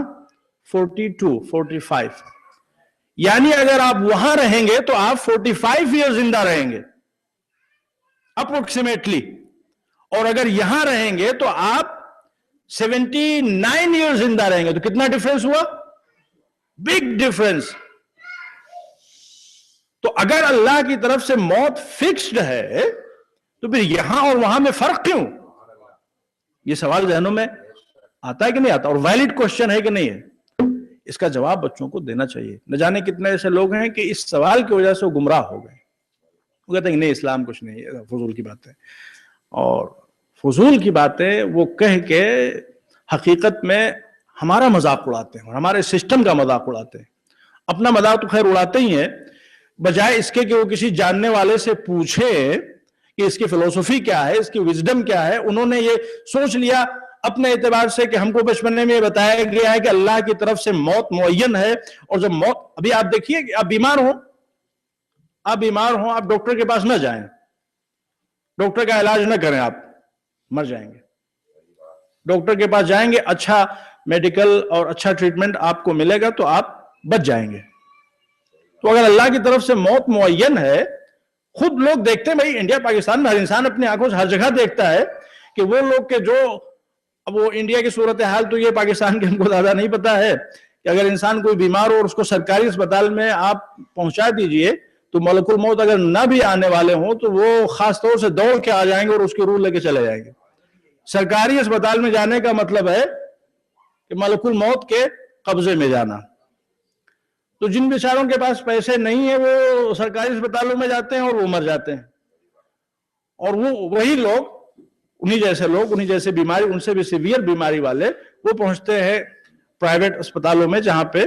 42 45، یعنی اگر آپ وہاں رہیں گے تو آپ 45 ایئر زندہ رہیں گے اپروکسیمیٹلی، اور اگر یہاں رہیں گے تو آپ 79 ایئر زندہ رہیں گے. تو کتنا ڈیفرنس ہوا؟ Big difference. تو اگر اللہ کی طرف سے موت فکسڈ ہے تو پھر یہاں اور وہاں میں فرق کیوں؟ یہ سوال ذہنوں میں آتا ہے کہ نہیں آتا؟ اور ویلڈ کوشچن ہے کہ نہیں ہے؟ اس کا جواب بچوں کو دینا چاہیے. نہ جانے کتنے ایسے لوگ ہیں کہ اس سوال کی وجہ سے وہ گمراہ ہو گئے. وہ کہتے ہیں کہ نہیں اسلام کچھ نہیں ہے، فضول کی باتیں. اور فضول کی باتیں وہ کہہ کے حقیقت میں ہمارا مذاق اڑاتے ہیں اور ہمارے سسٹم کا مذاق اڑاتے ہیں. اپنا مذاق تو خیر اڑاتے ہی ہیں، بجائے اس کے کہ وہ کسی جاننے والے سے پوچھے کہ اس کی فلسفی کیا ہے، اس کی وزڈم کیا ہے. انہوں نے یہ سوچ لیا اپنے اعتبار سے کہ ہم کو بچپن میں یہ بتایا گیا ہے کہ اللہ کی طرف سے موت معین ہے، اور جب موت، ابھی آپ دیکھیے کہ آپ بیمار ہوں، آپ ڈاکٹر کے پاس نہ جائیں، ڈاکٹر کا علاج نہ کریں، آپ مر جائیں گے. ڈاکٹر کے پاس جائیں گے، اچھا میڈیکل اور اچھا ٹریٹمنٹ آپ کو ملے گا تو آپ بچ جائیں گے. تو اگر اللہ کی طرف سے موت معین ہے، خود لوگ دیکھتے ہیں، بھائی انڈیا پاکستان میں ہر انسان اپنی آنکھوں سے ہر جگہ دیکھتا ہے کہ وہ لوگ کے جو، اب وہ انڈیا کی صورتحال تو یہ پاکستان کے ہم کو زیادہ نہیں پتا ہے کہ اگر انسان کوئی بیمار ہو اور اس کو سرکاری اسپتال میں آپ پہنچا دیجئے تو ملک الموت اگر نہ بھی آنے والے ہوں تو وہ خاص طور سے دوڑ کے آ جائیں گے اور اس کی روح لے کے چلے جائیں گے. سرکاری اسپتال میں جانے کا مطلب ہے کہ ملک الموت کے قبضے میں جانا. تو جن بیچاروں کے پاس پیسے نہیں ہیں وہ سرکاری اسپتالوں میں جاتے ہیں اور وہ مر جاتے ہیں. اور وہی لوگ انہی جیسے لوگ انہی جیسے بیماری ان سے بھی سیویئر بیماری والے وہ پہنچتے ہیں پرائیویٹ اسپتالوں میں جہاں پہ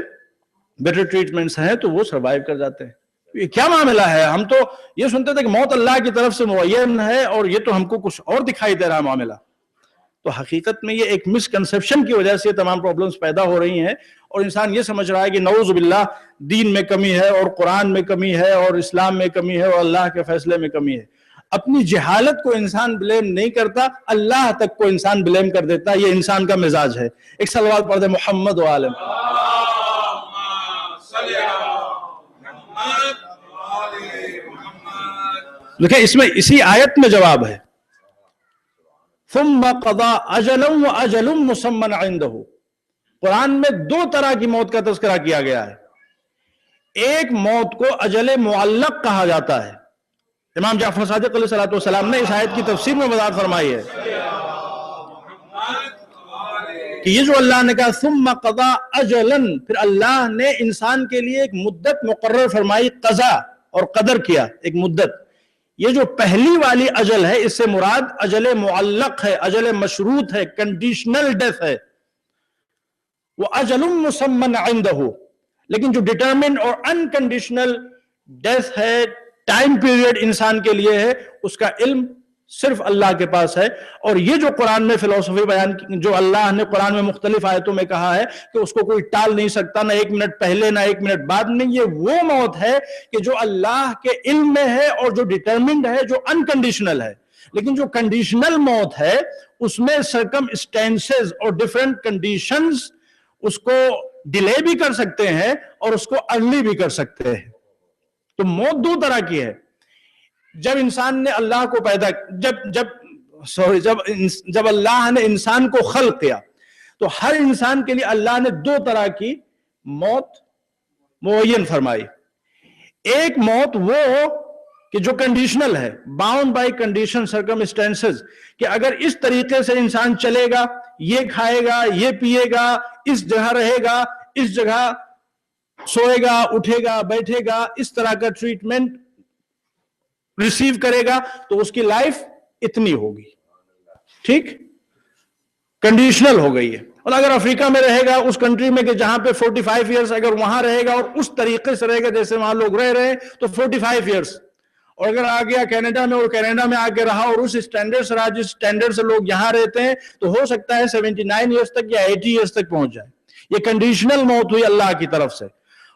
بیٹر ٹریٹمنٹس ہیں تو وہ سروائیو کر جاتے ہیں. یہ کیا معاملہ ہے؟ ہم تو یہ سنتے تھے کہ موت اللہ کی طرف سے معین ہے اور یہ تو ہم کو کچھ اور دکھائی دے رہا معاملہ. تو حقیقت میں یہ ایک مسکنسیپشن کی وجہ سے یہ تمام پرابلمز پیدا ہو رہی ہیں اور انسان یہ سمجھ رہا ہے کہ نعوذ باللہ دین میں کمی ہے اور قرآن میں کمی ہے اور اسلام میں کمی ہے اور اللہ کے فیصلے میں کمی ہے. اپنی جہالت کو انسان بلیم نہیں کرتا، اللہ تک کو انسان بلیم کر دیتا. یہ انسان کا مزاج ہے. ایک صلوات پڑھ دے محمد و عالم. دیکھیں اس میں اسی آیت میں جواب ہے. ثم قضى اجلا واجل مسمى عنده. قرآن میں دو طرح کی موت کا تذکرہ کیا گیا ہے. ایک موت کو اجل معلق کہا جاتا ہے. امام جعفر صادق علیہ السلام نے اس آیت کی تفسیر میں وضاحت فرمائی ہے کہ یہ جو اللہ نے کہا ثم قضى اجلا، پھر اللہ نے انسان کے لیے ایک مدت مقرر فرمائی، قضا اور قدر کیا ایک مدت. یہ جو پہلی والی اجل ہے اس سے مراد اجل معلق ہے، اجل مشروط ہے، کنڈیشنل ڈیتھ ہے. وہ اجل مسمى عنده. لیکن جو ڈیٹرمنڈ اور انکنڈیشنل ڈیتھ ہے، ٹائم پیریڈ انسان کے لیے ہے، اس کا علم صرف اللہ کے پاس ہے. اور یہ جو قرآن میں فلسفی بیان جو اللہ نے قرآن میں مختلف آیتوں میں کہا ہے کہ اس کو کوئی ٹال نہیں سکتا، نہ ایک منٹ پہلے نہ ایک منٹ بعد میں، یہ وہ موت ہے کہ جو اللہ کے علم میں ہے اور جو ڈیٹرمنڈ ہے، جو انکنڈیشنل ہے. لیکن جو کنڈیشنل موت ہے اس میں سرکمسٹینسز اور ڈیفرنٹ کنڈیشنز اس کو ڈیلے بھی کر سکتے ہیں اور اس کو ارلی بھی کر سکتے ہیں. تو موت دو طرح کی ہے. جب انسان نے اللہ کو پیدا جب اللہ نے انسان کو خلق کیا تو ہر انسان کے لیے اللہ نے دو طرح کی موت معین فرمائی. ایک موت وہ کہ جو کنڈیشنل ہے، باؤنڈ بائی کنڈیشن سرکمسٹینسز، کہ اگر اس طریقے سے انسان چلے گا، یہ کھائے گا، یہ پیے گا، اس جگہ رہے گا، اس جگہ سوئے گا، اٹھے گا، بیٹھے گا، اس طرح کا ٹریٹمنٹ ریسیو کرے گا تو اس کی لائف اتنی ہوگی. ٹھیک، کنڈیشنل ہو گئی ہے. اور اگر افریقہ میں رہے گا، اس کنٹری میں کہ جہاں پہ 45 ایئرس اگر وہاں رہے گا اور اس طریقے سے رہے گا جیسے وہاں لوگ رہ رہے ہیں تو 45 ایئرس. اور اگر آ گیا کینیڈا میں اور کینیڈا میں آ کے رہا اور اس اسٹینڈرڈ سے رہا جس اسٹینڈرڈ سے لوگ یہاں رہتے ہیں تو ہو سکتا ہے 79 ایئرس تک یا 80 ایئرس تک پہنچ جائے. یہ کنڈیشنل موت ہوئی اللہ کی طرف سے.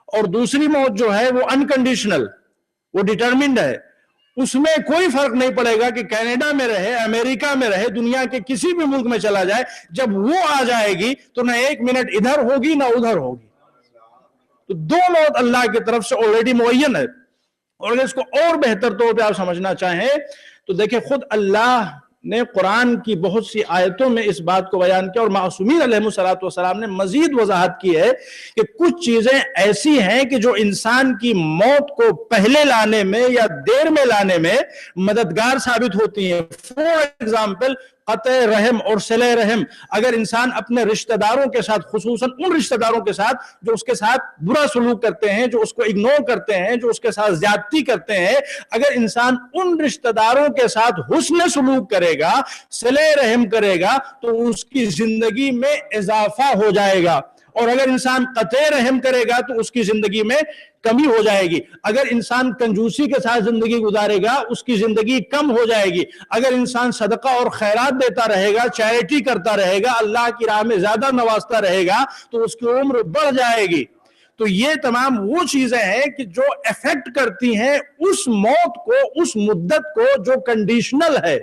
اور دوسری موت جو ہے وہ انکنڈیشنل، وہ ڈیٹرمنڈ ہے. اس میں کوئی فرق نہیں پڑے گا کہ کینیڈا میں رہے، امریکہ میں رہے، دنیا کے کسی بھی ملک میں چلا جائے، جب وہ آ جائے گی تو نہ ایک منٹ ادھر ہوگی نہ ادھر ہوگی. تو دو موت اللہ کی طرف سے آلریڈی معین ہے. اور اگر اس کو اور بہتر طور پہ آپ سمجھنا چاہیں تو دیکھیں خود اللہ نے قرآن کی بہت سی آیتوں میں اس بات کو بیان کیا اور معصومین علیہ السلام نے مزید وضاحت کی ہے کہ کچھ چیزیں ایسی ہیں کہ جو انسان کی موت کو پہلے لانے میں یا دیر میں لانے میں مددگار ثابت ہوتی ہیں. فور ایگزامپل قطع رحم اور صلہ رحم. اگر انسان اپنے رشتہ داروں کے ساتھ، خصوصاً ان رشتہ داروں کے ساتھ جو اس کے ساتھ برا سلوک کرتے ہیں، جو اس کو اگنور کرتے ہیں، جو اس کے ساتھ زیادتی کرتے ہیں، اگر انسان ان رشتہ داروں کے ساتھ حسن سلوک کرے گا، صلہ رحم کرے گا تو اس کی زندگی میں اضافہ ہو جائے گا. اور اگر انسان قطع رحم کرے گا تو اس کی زندگی میں کمی ہو جائے گی. اگر انسان کنجوسی کے ساتھ زندگی گزارے گا اس کی زندگی کم ہو جائے گی. اگر انسان صدقہ اور خیرات دیتا رہے گا، چیریٹی کرتا رہے گا، اللہ کی راہ میں زیادہ نوازتا رہے گا تو اس کی عمر بڑھ جائے گی. تو یہ تمام وہ چیزیں ہیں کہ جو افیکٹ کرتی ہیں اس موت کو، اس مدت کو جو کنڈیشنل ہے.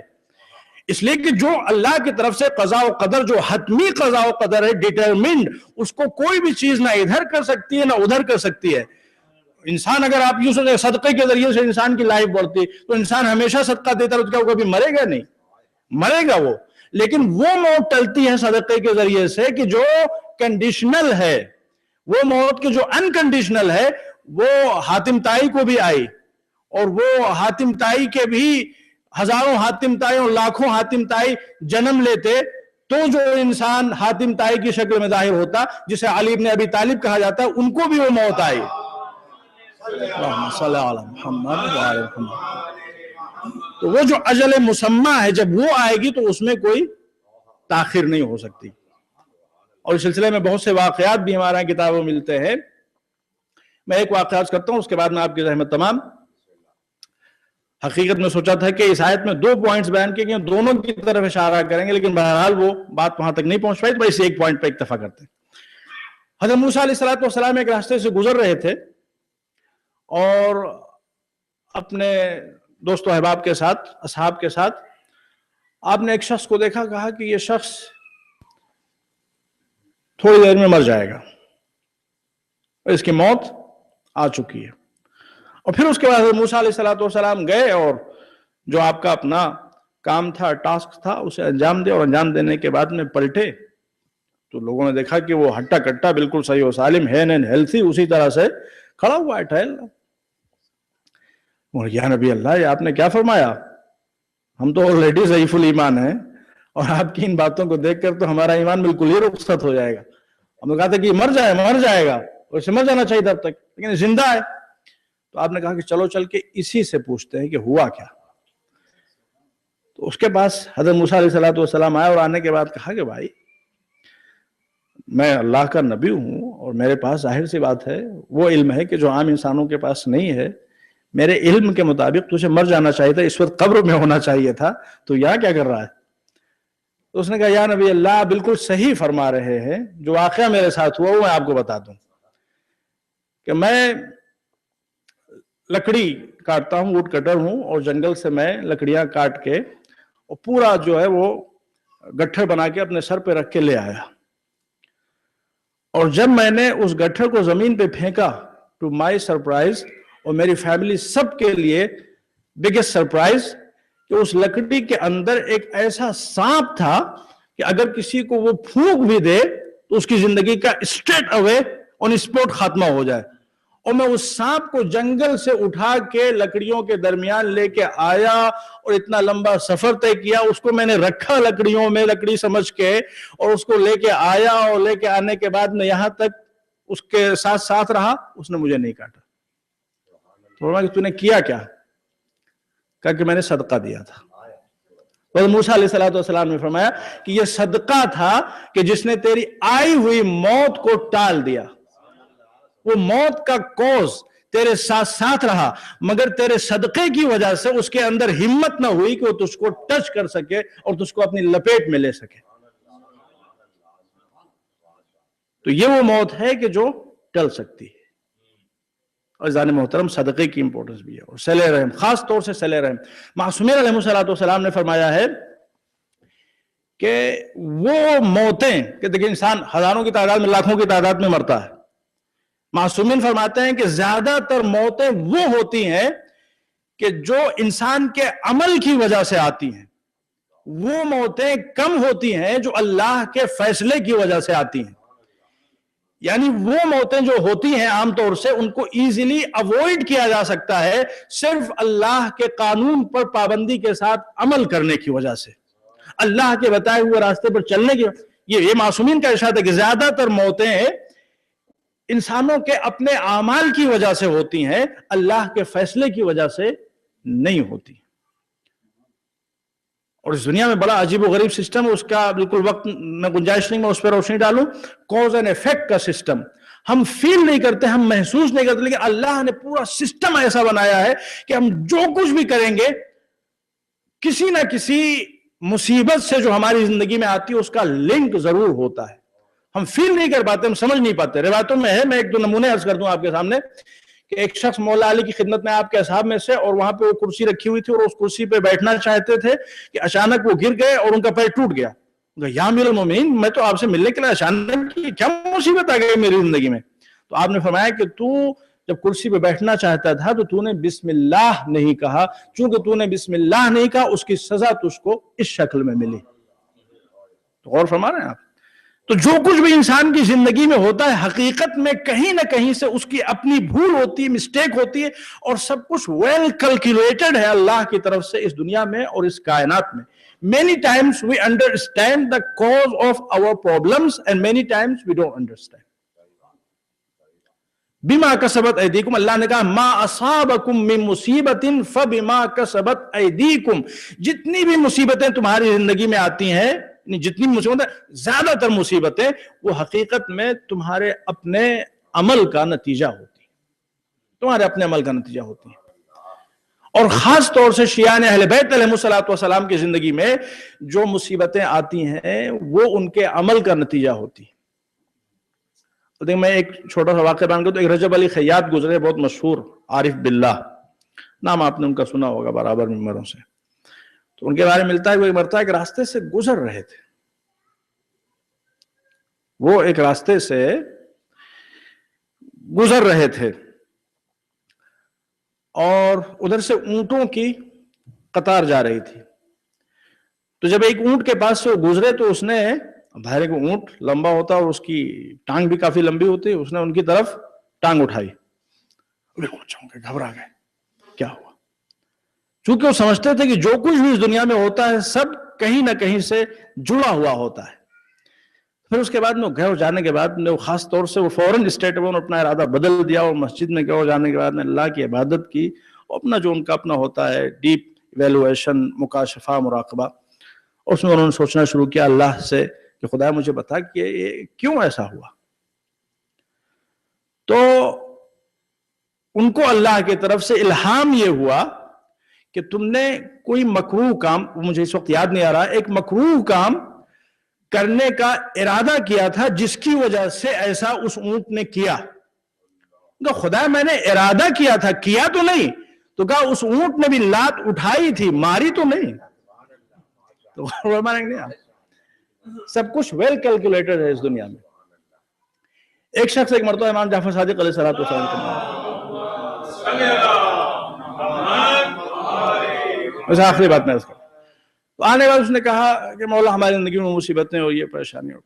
اس لیے کہ جو اللہ کی طرف سے قضاء و قدر، جو حتمی قضاء و قدر ہے، ڈیٹرمنڈ، اس کو کوئی بھی چیز نہ ادھر کر سکتی ہے نہ ادھر کر سکتی ہے. انسان اگر آپ یوں سوچیں صدقے کے ذریعے سے انسان کی لائف بڑھتی تو انسان ہمیشہ صدقہ دیتا رہتا ہے، کبھی مرے گا نہیں، مرے گا وہ. لیکن وہ موت ٹلتی ہے صدقے کے ذریعے سے کہ جو کنڈیشنل ہے، وہ موت کے جو انکنڈیشنل ہے وہ حاتم طائی کو بھی آئی, اور وہ حاتم طائی کے بھی ہزاروں حاتم طائی اور لاکھوں حاتم طائی جنم لیتے تو جو انسان حاتم طائی کی شکل میں ظاہر ہوتا, جسے علی بن ابی طالب کہا جاتا ہے, ان کو بھی وہ موت آئی. اللہم صلی علی محمد وعلی محمد. تو وہ جو اجل مسمى ہے, جب وہ آئے گی تو اس میں کوئی تاخیر نہیں ہو سکتی. اور اس سلسلے میں بہت سے واقعات بھی ہمارے کتابوں میں ملتے ہیں. میں ایک واقعات کرتا ہوں, اس کے بعد میں آپ کی رحمت تمام. حقیقت میں سوچا تھا کہ اس آیت میں 2 پوائنٹس بیان کیے گئے, دونوں کی طرف اشارہ کریں گے, لیکن بہرحال وہ بات وہاں تک نہیں پہنچ پائی, تو بس ایک پوائنٹ پہ اکتفا کرتے ہیں. حضرت موسیٰ علیہ السلام ایک راستے سے گزر رہے تھے اور اپنے دوست و احباب کے ساتھ, اصحاب کے ساتھ, آپ نے ایک شخص کو دیکھا, کہا کہ یہ شخص تھوڑی دیر میں مر جائے گا, اس کی موت آ چکی ہے. اور پھر اس کے بعد حضرت موسیٰ علیہ السلام گئے اور جو آپ کا اپنا کام تھا, ٹاسک تھا, اسے انجام دیا, اور انجام دینے کے بعد میں پلٹے تو لوگوں نے دیکھا کہ وہ ہٹا کٹا بالکل صحیح و سالم ہے, ہیلتھی, اسی طرح سے کھڑا ہوا ہے ٹھہر. اور یا نبی اللہ, یہ آپ نے کیا فرمایا, ہم تو آلریڈی ضعیف الایمان ہیں, اور آپ کی ان باتوں کو دیکھ کر تو ہمارا ایمان بالکل ہی رخصت ہو جائے گا. ہم نے کہا تھا کہ یہ مر جائے گا, اور اسے مر جانا چاہیے تب تک, لیکن زندہ ہے. تو آپ نے کہا کہ چلو چل کے اسی سے پوچھتے ہیں کہ ہوا کیا. تو اس کے پاس حضرت موسیٰ علیہ السلام آئے, اور آنے کے بعد کہا کہ بھائی میں اللہ کا نبی ہوں, اور میرے پاس ظاہر سی بات ہے وہ علم ہے کہ جو عام انسانوں کے پاس نہیں ہے. میرے علم کے مطابق تجھے مر جانا چاہیے تھا, اس وقت قبر میں ہونا چاہیے تھا, تو یہاں کیا کر رہا ہے. تو اس نے کہا یا نبی اللہ, بالکل صحیح فرما رہے ہیں, جو واقعہ میرے ساتھ ہوا وہ میں آپ کو بتا دوں. کہ میں لکڑی کاٹتا ہوں, ووڈ کٹر ہوں, اور جنگل سے میں لکڑیاں کاٹ کے اور پورا جو ہے وہ گٹھر بنا کے اپنے سر پہ رکھ کے لے آیا. اور جب میں نے اس گٹھر کو زمین پہ پھینکا, ٹو مائی سرپرائز, اور میری فیملی سب کے لیے بگیسٹ سرپرائز, کہ اس لکڑی کے اندر ایک ایسا سانپ تھا کہ اگر کسی کو وہ پھونک بھی دے تو اس کی زندگی کا اسٹریٹ اوے آن اسپاٹ خاتمہ ہو جائے. اور میں اس سانپ کو جنگل سے اٹھا کے لکڑیوں کے درمیان لے کے آیا, اور اتنا لمبا سفر طے کیا, اس کو میں نے رکھا لکڑیوں میں, لکڑی سمجھ کے, اور اس کو لے کے آیا, اور لے کے آنے کے بعد میں یہاں تک اس کے ساتھ رہا, اس نے مجھے نہیں کاٹا. تو تو نے کیا کیا؟ کہا کہ میں نے صدقہ دیا تھا. اور موسیٰ علیہ السلام نے فرمایا کہ یہ صدقہ تھا کہ جس نے تیری آئی ہوئی موت کو ٹال دیا. وہ موت کا کوز تیرے ساتھ رہا, مگر تیرے صدقے کی وجہ سے اس کے اندر ہمت نہ ہوئی کہ وہ تجھ کو ٹچ کر سکے اور تجھ کو اپنی لپیٹ میں لے سکے. تو یہ وہ موت ہے کہ جو ٹل سکتی ہے. اور عزیزان محترم, صدقے کی امپورٹنس بھی ہے, اور صلہ رحم, خاص طور سے صلہ رحم. معصومین علیہ السلام نے فرمایا ہے کہ وہ موتیں, کہ دیکھیں انسان ہزاروں کی تعداد میں, لاکھوں کی تعداد میں مرتا ہے. معصومین فرماتے ہیں کہ زیادہ تر موتیں وہ ہوتی ہیں کہ جو انسان کے عمل کی وجہ سے آتی ہیں. وہ موتیں کم ہوتی ہیں جو اللہ کے فیصلے کی وجہ سے آتی ہیں. یعنی وہ موتیں جو ہوتی ہیں عام طور سے ان کو ایزیلی اوائڈ کیا جا سکتا ہے صرف اللہ کے قانون پر پابندی کے ساتھ عمل کرنے کی وجہ سے, اللہ کے بتائے ہوئے راستے پر چلنے کی. یہ معصومین کا ارشاد ہے کہ زیادہ تر موتیں انسانوں کے اپنے اعمال کی وجہ سے ہوتی ہیں, اللہ کے فیصلے کی وجہ سے نہیں ہوتی. اور اس دنیا میں بڑا عجیب و غریب سسٹم ہے, اس کا بالکل وقت میں گنجائش نہیں میں اس پہ روشنی ڈالوں. کوز اینڈ ایفیکٹ کا سسٹم ہم فیل نہیں کرتے, ہم محسوس نہیں کرتے, لیکن اللہ نے پورا سسٹم ایسا بنایا ہے کہ ہم جو کچھ بھی کریں گے کسی نہ کسی مصیبت سے جو ہماری زندگی میں آتی ہے اس کا لنک ضرور ہوتا ہے. ہم فیل نہیں کر پاتے, ہم سمجھ نہیں پاتے. روایتوں میں ہے, میں ایک دو نمونے عرض کر دوں آپ کے سامنے, کہ ایک شخص مولا علی کی خدمت میں آپ کے اصحاب میں سے, اور وہاں پہ وہ کرسی رکھی ہوئی تھی اور اس کرسی پہ بیٹھنا چاہتے تھے کہ اچانک وہ گر گئے اور ان کا پیر ٹوٹ گیا. یا امیر المومنین, میں تو آپ سے ملنے کے لیے اچانک کیا مصیبت آ گئی میری زندگی میں. تو آپ نے فرمایا کہ تو جب کرسی پہ بیٹھنا چاہتا تھا تو نے بسم اللہ نہیں کہا, چونکہ تو نے بسم اللہ نہیں کہا اس کی سزا تجھ کو اس شکل میں ملی. تو غور فرما رہے ہیں آپ. تو جو کچھ بھی انسان کی زندگی میں ہوتا ہے حقیقت میں کہیں نہ کہیں سے اس کی اپنی بھول ہوتی ہے، مسٹیک ہوتی ہے، اور سب کچھ ویل کیلکولیٹڈ ہے اللہ کی طرف سے اس دنیا میں اور اس کائنات میں. Many times we understand the cause of our problems and many times we don't understand. بما کسبت ایدیکم، اللہ نے کہا ما اصابکم من مصیبت فبما کسبت ایدیکم، جتنی بھی مصیبتیں تمہاری زندگی میں آتی ہیں، جتنی مصیبتیں، زیادہ تر مصیبتیں وہ حقیقت میں تمہارے اپنے عمل کا نتیجہ ہوتی ہیں، تمہارے اپنے عمل کا نتیجہ ہوتی ہیں. اور خاص طور سے شیعان اہل بیت علیہ الصلوۃ والسلام کی زندگی میں جو مصیبتیں آتی ہیں وہ ان کے عمل کا نتیجہ ہوتی ہیں. تو دیکھ میں ایک چھوٹا سا واقعہ بیان کرتا ہوں. ایک رجب علی خیاط گزرے، بہت مشہور عارف باللہ، نام آپ نے ان کا سنا ہوگا برابر ممبروں سے. تو ان کے بارے میں ملتا ہے وہ ایک مرتبہ ایک راستے سے گزر رہے تھے. وہ ایک راستے سے گزر رہے تھے اور ادھر سے اونٹوں کی قطار جا رہی تھی. تو جب ایک اونٹ کے پاس سے وہ گزرے تو اس نے، بھائی کو اونٹ لمبا ہوتا اور اس کی ٹانگ بھی کافی لمبی ہوتی، اس نے ان کی طرف ٹانگ اٹھائی. گھبرا گئے، کیا ہوا؟ چونکہ وہ سمجھتے تھے کہ جو کچھ بھی اس دنیا میں ہوتا ہے سب کہیں نہ کہیں سے جڑا ہوا ہوتا ہے. پھر اس کے بعد میں گھر جانے کے بعد میں خاص طور سے وہ فوراً اسٹیٹ میں اپنا ارادہ بدل دیا اور مسجد میں گھر جانے کے بعد میں اللہ کی عبادت کی اور اپنا جو ان کا اپنا ہوتا ہے ڈیپ ایویلویشن، مکاشفہ، مراقبہ، اس میں انہوں نے سوچنا شروع کیا اللہ سے کہ خدا مجھے بتا کہ یہ کیوں ایسا ہوا. تو ان کو اللہ کی طرف سے الہام یہ ہوا کہ تم نے کوئی مکروہ کام، مجھے اس وقت یاد نہیں آ رہا، ایک مکروہ کام کرنے کا ارادہ کیا تھا جس کی وجہ سے ایسا اس اونٹ نے کیا. تو خدا میں نے ارادہ کیا تھا، کیا تو نہیں. تو کہا اس اونٹ نے بھی لات اٹھائی تھی، ماری تو نہیں. تو سب کچھ ویل کیلکولیٹڈ ہے اس دنیا میں. ایک شخص ایک مرتبہ امام جعفر صادق علیہ الصلوۃ والسلام کے آخری بات میں اس کا تو آنے بعد اس نے کہا کہ مولا ہماری زندگی میں مصیبتیں اور یہ پریشانیاں.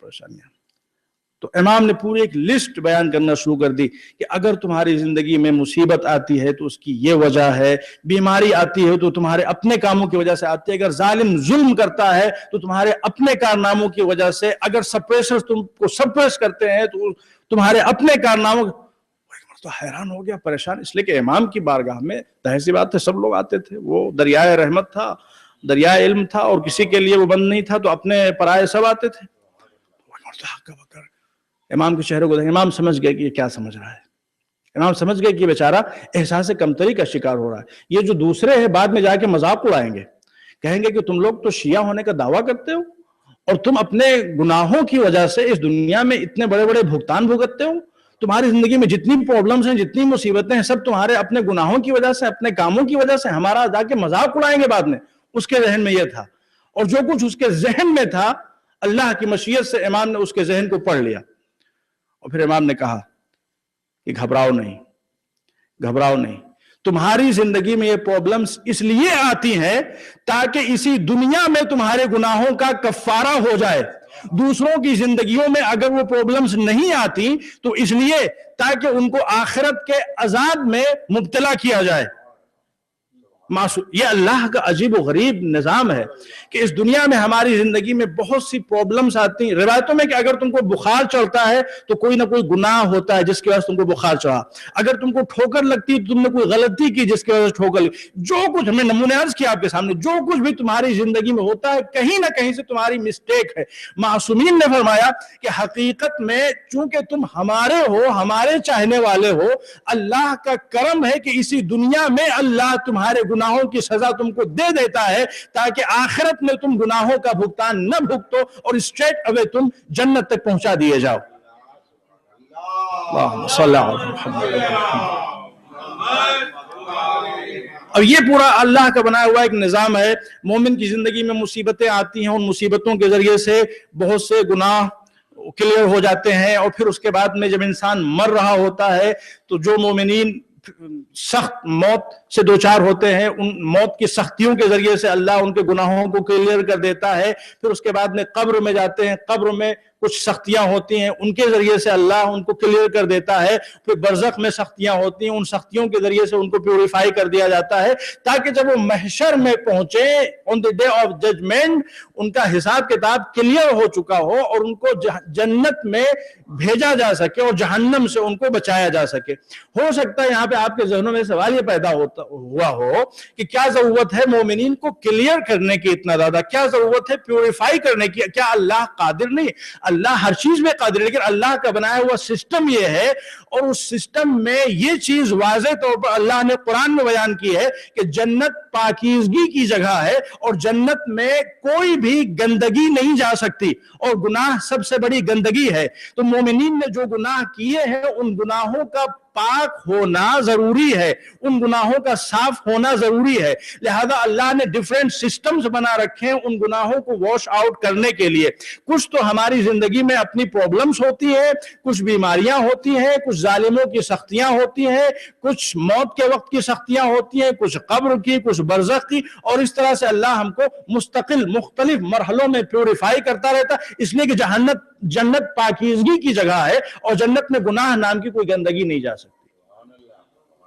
تو امام نے پوری ایک لسٹ بیان کرنا شروع کر دی کہ اگر تمہاری زندگی میں مصیبت آتی ہے تو اس کی یہ وجہ ہے، بیماری آتی ہے تو تمہارے اپنے کاموں کی وجہ سے آتی ہے، اگر ظالم ظلم کرتا ہے تو تمہارے اپنے کارناموں کی وجہ سے، اگر سپریسر تم کو سپریس کرتے ہیں تو تمہارے اپنے کارناموں. تو حیران ہو گیا، پریشان، اس لیے کہ امام کی بارگاہ میں ظاہر سی بات ہے سب لوگ آتے تھے. وہ دریائے رحمت تھا، دریائے علم تھا اور کسی کے لیے وہ بند نہیں تھا، تو اپنے پرائے سب آتے تھے. امام کے چہرے کو دیکھ، امام سمجھ گئے کہ یہ کیا سمجھ رہا ہے. امام سمجھ گئے کہ یہ بیچارہ احساس کمتری کا شکار ہو رہا ہے. یہ جو دوسرے ہیں بعد میں جا کے مذاق اڑائیں گے، کہیں گے کہ تم لوگ تو شیعہ ہونے کا دعویٰ کرتے ہو اور تم اپنے گناہوں کی وجہ سے اس دنیا میں اتنے بڑے بڑے بھگتان بھگتتے ہو. تمہاری زندگی میں جتنی پرابلمز ہیں، جتنی مصیبتیں ہیں، سب تمہارے اپنے گناہوں کی وجہ سے، اپنے کاموں کی وجہ سے. ہمارا جا کے مذاق اڑائیں گے بعد میں. اس کے ذہن میں یہ تھا، اور جو کچھ اس کے ذہن میں تھا اللہ کی مشیت سے امام نے اس کے ذہن کو پڑھ لیا. اور پھر امام نے کہا کہ گھبراؤ نہیں. تمہاری زندگی میں یہ پرابلمز اس لیے آتی ہیں تاکہ اسی دنیا میں تمہارے گناہوں کا کفارہ ہو جائے. دوسروں کی زندگیوں میں اگر وہ پرابلمز نہیں آتی تو اس لیے تاکہ ان کو آخرت کے عذاب میں مبتلا کیا جائے. یہ اللہ کا عجیب و غریب نظام ہے کہ اس دنیا میں ہماری زندگی میں بہت سی پرابلمز آتی ہیں. روایتوں میں کہ اگر تم کو بخار چڑھتا ہے تو کوئی نہ کوئی گناہ ہوتا ہے جس کی وجہ سے تم کو بخار چڑھا. اگر تم کو ٹھوکر لگتی ہے تو تم نے کوئی غلطی کی جس کی وجہ سے ٹھوکر لگتی. جو کچھ ہم نے نمونے عرض کیا آپ کے سامنے، جو کچھ بھی تمہاری زندگی میں ہوتا ہے کہیں نہ کہیں سے تمہاری مسٹیک ہے. معصومین نے فرمایا کہ حقیقت میں چونکہ تم ہمارے ہو، ہمارے چاہنے والے ہو، اللہ کا کرم ہے کہ اسی دنیا میں اللہ تمہارے گناہوں کی سزا تم کو دے دیتا ہے تاکہ آخرت میں تم گناہوں کا بھگتان نہ بھگتو اور اسٹریٹ اوے تم جنت تک پہنچا دیے جاؤ. اللہم صلی علی محمد. اب یہ پورا اللہ کا بنایا ہوا ایک نظام ہے. مومن کی زندگی میں مصیبتیں آتی ہیں، ان مصیبتوں کے ذریعے سے بہت سے گناہ کلیئر ہو جاتے ہیں، اور پھر اس کے بعد میں جب انسان مر رہا ہوتا ہے تو جو مومنین سخت موت سے دوچار ہوتے ہیں، ان موت کی سختیوں کے ذریعے سے اللہ ان کے گناہوں کو کلیئر کر دیتا ہے. پھر اس کے بعد میں قبر میں جاتے ہیں، قبر میں کچھ سختیاں ہوتی ہیں ان کے ذریعے سے اللہ ان کو کلیئر کر دیتا ہے، پھر برزخ میں سختیاں ہوتی ہیں ان سختیوں کے ذریعے سے ان کو پیوریفائی کر دیا جاتا ہے، تاکہ جب وہ محشر میں پہنچے on the day of judgment ان کا حساب کتاب کلیئر ہو چکا ہو اور ان کو جنت میں بھیجا جا سکے اور جہنم سے ان کو بچایا جا سکے۔ ہو سکتا ہے یہاں پہ آپ کے ذہنوں میں سوال یہ پیدا ہوا ہو کہ کیا ضرورت ہے مومنین کو کلیئر کرنے کی اتنا زیادہ، کیا ضرورت ہے پیوریفائی کرنے کی، کیا اللہ قادر نہیں؟ اللہ ہر چیز میں قادر ہے، لیکن اللہ کا بنایا ہوا سسٹم یہ ہے، اور اس سسٹم میں یہ چیز واضح طور پر اللہ نے قرآن میں بیان کی ہے کہ جنت پاکیزگی کی جگہ ہے اور جنت میں کوئی بھی گندگی نہیں جا سکتی، اور گناہ سب سے بڑی گندگی ہے۔ تو مومنین نے جو گناہ کیے ہیں ان گناہوں کا پاک ہونا ضروری ہے، ان گناہوں کا صاف ہونا ضروری ہے، لہذا اللہ نے ڈیفرنٹ سسٹمز بنا رکھے ہیں ان گناہوں کو واش آؤٹ کرنے کے لیے۔ کچھ تو ہماری زندگی میں اپنی پرابلمز ہوتی ہیں، کچھ بیماریاں ہوتی ہیں، کچھ ظالموں کی سختیاں ہوتی ہیں، کچھ موت کے وقت کی سختیاں ہوتی ہیں، کچھ قبر کی، کچھ برزخ کی، اور اس طرح سے اللہ ہم کو مستقل مختلف مرحلوں میں پیوریفائی کرتا رہتا، اس لیے کہ جنت پاکیزگی کی جگہ ہے اور جنت میں گناہ نام کی کوئی گندگی نہیں جا سکتی۔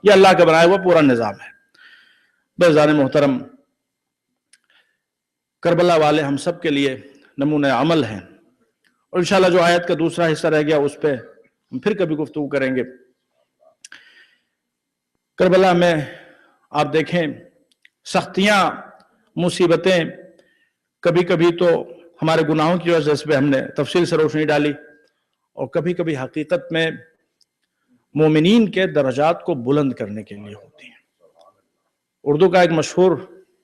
یہ اللہ کا بنایا ہوا پورا نظام ہے۔ بزرگان محترم، کربلا والے ہم سب کے لیے نمونہ عمل ہیں، اور انشاءاللہ جو آیت کا دوسرا حصہ رہ گیا اس پہ ہم پھر کبھی گفتگو کریں گے۔ کربلا میں آپ دیکھیں سختیاں، مصیبتیں، کبھی کبھی تو ہمارے گناہوں کی وجہ سے ہم نے تفصیل سے روشنی ڈالی، اور کبھی کبھی حقیقت میں مومنین کے درجات کو بلند کرنے کے لیے ہوتی ہیں۔ اردو کا ایک مشہور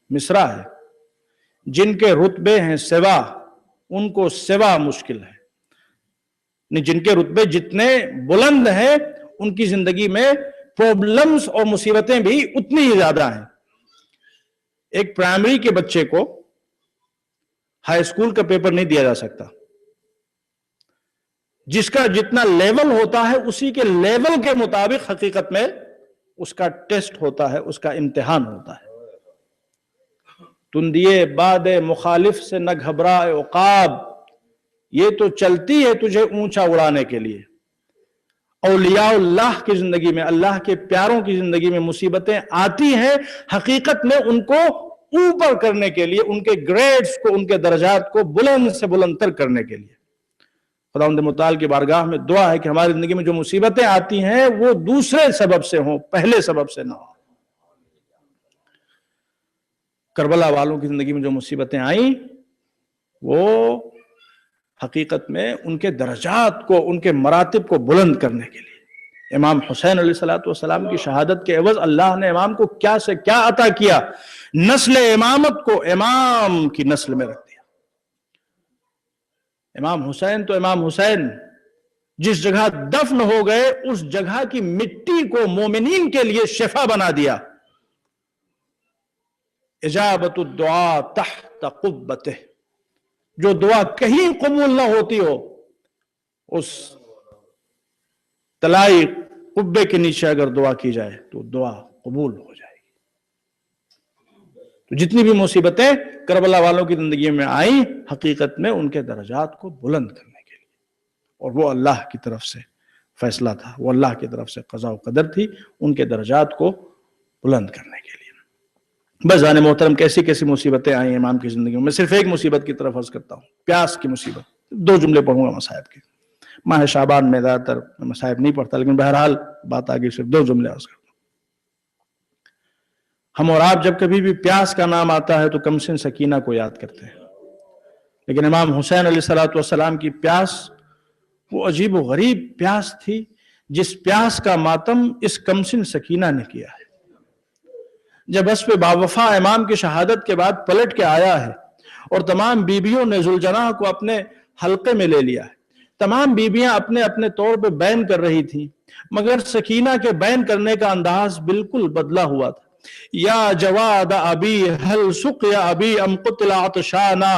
مصرع ہے، جن کے رتبے ہیں سوا ان کو سوا مشکل ہے، جن کے رتبے جتنے بلند ہیں ان کی زندگی میں پرابلمز اور مصیبتیں بھی اتنی ہی زیادہ ہیں۔ ایک پرائمری کے بچے کو ہائی اسکول کا پیپر نہیں دیا جا سکتا، جس کا جتنا لیول ہوتا ہے اسی کے لیول کے مطابق حقیقت میں اس کا ٹیسٹ ہوتا ہے، اس کا امتحان ہوتا ہے۔ تندیے باد مخالف سے نہ گھبرائے عقاب، یہ تو چلتی ہے تجھے اونچا اڑانے کے لیے۔ اولیاء اللہ کی زندگی میں، اللہ کے پیاروں کی زندگی میں مصیبتیں آتی ہیں حقیقت میں ان کو اوپر کرنے کے لیے، ان کے گریڈز کو، ان کے درجات کو بلند سے بلند تر کرنے کے لیے۔ خداوند متعال کی بارگاہ میں دعا ہے کہ ہماری زندگی میں جو مصیبتیں آتی ہیں وہ دوسرے سبب سے ہوں، پہلے سبب سے نہ ہوں۔ کربلا والوں کی زندگی میں جو مصیبتیں آئیں وہ حقیقت میں ان کے درجات کو، ان کے مراتب کو بلند کرنے کے لیے۔ امام حسین علیہ السلام کی شہادت کے عوض اللہ نے امام کو کیا سے کیا عطا کیا، نسل امامت کو امام کی نسل میں رکھ دیا۔ امام حسین تو امام حسین، جس جگہ دفن ہو گئے اس جگہ کی مٹی کو مومنین کے لیے شفا بنا دیا۔ اجابت الدعاء تحت قبتہ، جو دعا کہیں قبول نہ ہوتی ہو اس طلائی قبے کے نیچے اگر دعا کی جائے تو دعا قبول ہو جائے گی۔ تو جتنی بھی مصیبتیں کربلا والوں کی زندگی میں آئیں حقیقت میں ان کے درجات کو بلند کرنے کے لیے، اور وہ اللہ کی طرف سے فیصلہ تھا، وہ اللہ کی طرف سے قضاء و قدر تھی ان کے درجات کو بلند کرنے کے لیے۔ بس جانے محترم، کیسی کیسی مصیبتیں آئیں امام کی زندگی میں۔ صرف ایک مصیبت کی طرف عرض کرتا ہوں، پیاس کی مصیبت۔ دو جملے پڑھوں گا مصائب کے، ماہ شعبان میں زیادہ تر مصائب نہیں پڑھتا، لیکن بہرحال بات آگے صرف دو جملے عرض کرتا ہوں۔ ہم اور آپ جب کبھی بھی پیاس کا نام آتا ہے تو کمسن سکینہ کو یاد کرتے ہیں، لیکن امام حسین علیہ السلام کی پیاس وہ عجیب و غریب پیاس تھی، جس پیاس کا ماتم اس کمسن سکینہ نے کیا ہے۔ جب اسب باوفا امام کی شہادت کے بعد پلٹ کے آیا ہے اور تمام بیویوں نے ذوالجناح کو اپنے حلقے میں لے لیا ہے، تمام بیویاں اپنے اپنے طور پہ بین کر رہی تھیں، مگر سکینہ کے بین کرنے کا انداز بالکل بدلا ہوا تھا۔ یا جواد ابی ہل سقیا ابی ام قتل عطشانا،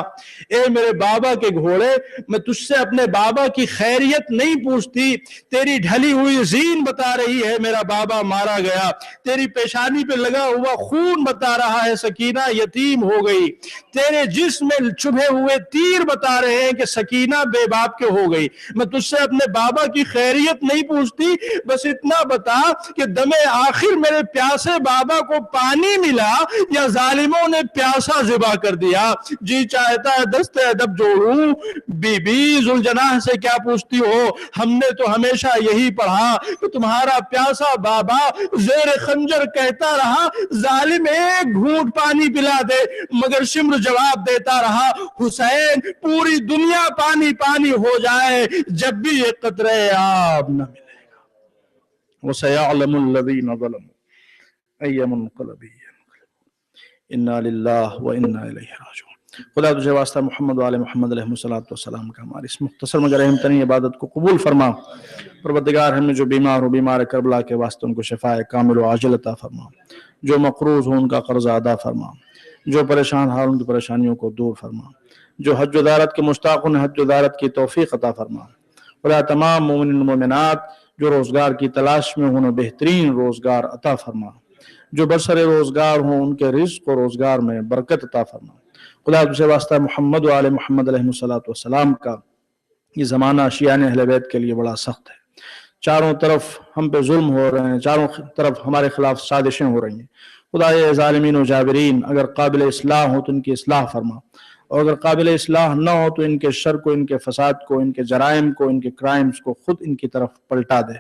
اے میرے بابا کے گھوڑے، میں تجھ سے اپنے بابا کی خیریت نہیں پوچھتی، تیری ڈھلی ہوئی زین بتا رہی ہے میرا بابا مارا گیا، تیری پیشانی پہ لگا ہوا خون بتا رہا ہے سکینہ یتیم ہو گئی، تیرے جسم میں چبھے ہوئے تیر بتا رہے ہیں کہ سکینہ بے باپ کے ہو گئی، میں تجھ سے اپنے بابا کی خیریت نہیں پوچھتی، بس اتنا بتا کہ دم آخر میرے پیاسے بابا کو پانی ملا یا ظالموں نے پیاسا ذبح کر دیا؟ جی چاہتا ہے دست ادب جوڑوں، بی بی ذوالجناح سے کیا پوچھتی ہو؟ ہم نے تو ہمیشہ یہی پڑھا کہ تمہارا پیاسا بابا زیر خنجر کہتا رہا ظالم ایک گھونٹ پانی پلا دے، مگر شمر جواب دیتا رہا حسین پوری دنیا پانی پانی ہو جائے جب بھی یہ قطرے آب نہ ملے گا۔ وَسَيَعْلَمُ الَّذِينَ ظَلَمُوا أَيَّ مُنقَلَبٍ يَنقَلِبُونَ اِنَّا لِلَّهِ وَإِنَّا إِلَيْهِ راجعون۔ خدا تجھے واسطہ محمد و آل محمد علیہ السلام کا ہماری اس مختصر مگر اہم ترین عبادت کو قبول فرما۔ پروردگار ہم میں جو بیمار ہو بیمار کربلا کے واسطے ان کو شفاء کامل و عاجل عطا فرما، جو مقروض ہو ان کا قرض ادا فرما، جو پریشان حال ان کی پریشانیوں کو دور فرما، جو حج و زیارت کے مشتاق انہیں حج و زیارت کی توفیق عطا فرما۔ خدا تمام مومنین و مومنات جو روزگار کی تلاش میں انہیں بہترین روزگار عطا فرما، جو برسر روزگار ہوں ان کے رزق و روزگار میں برکت عطا فرما۔ خدا تجھے واسطہ محمد و آل محمد علیہ السلام کا یہ زمانہ شیعان اہل بیت کے لیے بڑا سخت ہے، چاروں طرف ہم پہ ظلم ہو رہے ہیں، چاروں طرف ہمارے خلاف سازشیں ہو رہی ہیں۔ خدا یہ ظالمین و جابرین اگر قابل اصلاح ہو تو ان کی اصلاح فرما، اور اگر قابل اصلاح نہ ہو تو ان کے شر کو، ان کے فساد کو، ان کے جرائم کو، ان کے کرائمز کو خود ان کی طرف پلٹا دے۔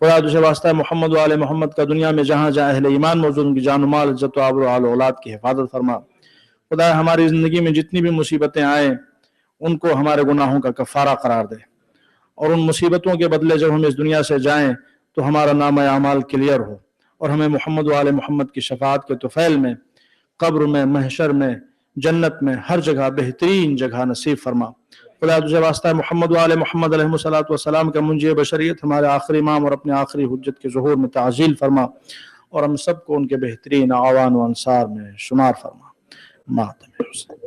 خدا تجھے واسطہ محمد و آل محمد کا دنیا میں جہاں جہاں اہل ایمان موجود ان کی جان و مال، عزت و آبرو و آل و اولاد کی حفاظت فرما۔ خدا ہماری زندگی میں جتنی بھی مصیبتیں آئیں ان کو ہمارے گناہوں کا کفارہ قرار دے، اور ان مصیبتوں کے بدلے جب ہم اس دنیا سے جائیں تو ہمارا نام اعمال کلیئر ہو، اور ہمیں محمد و آل محمد کی شفاعت کے طفیل میں، قبر میں، محشر میں، جنت میں، ہر جگہ بہترین جگہ نصیب فرما۔ خدا تجھے واسطہ محمد و آل محمد علیہ السلام کا منجی بشریت ہمارے آخری امام اور اپنے آخری حجت کے ظہور میں تعجیل فرما، اور ہم سب کو ان کے بہترین اعوان و انصار میں شمار فرما۔ ماتم حسین۔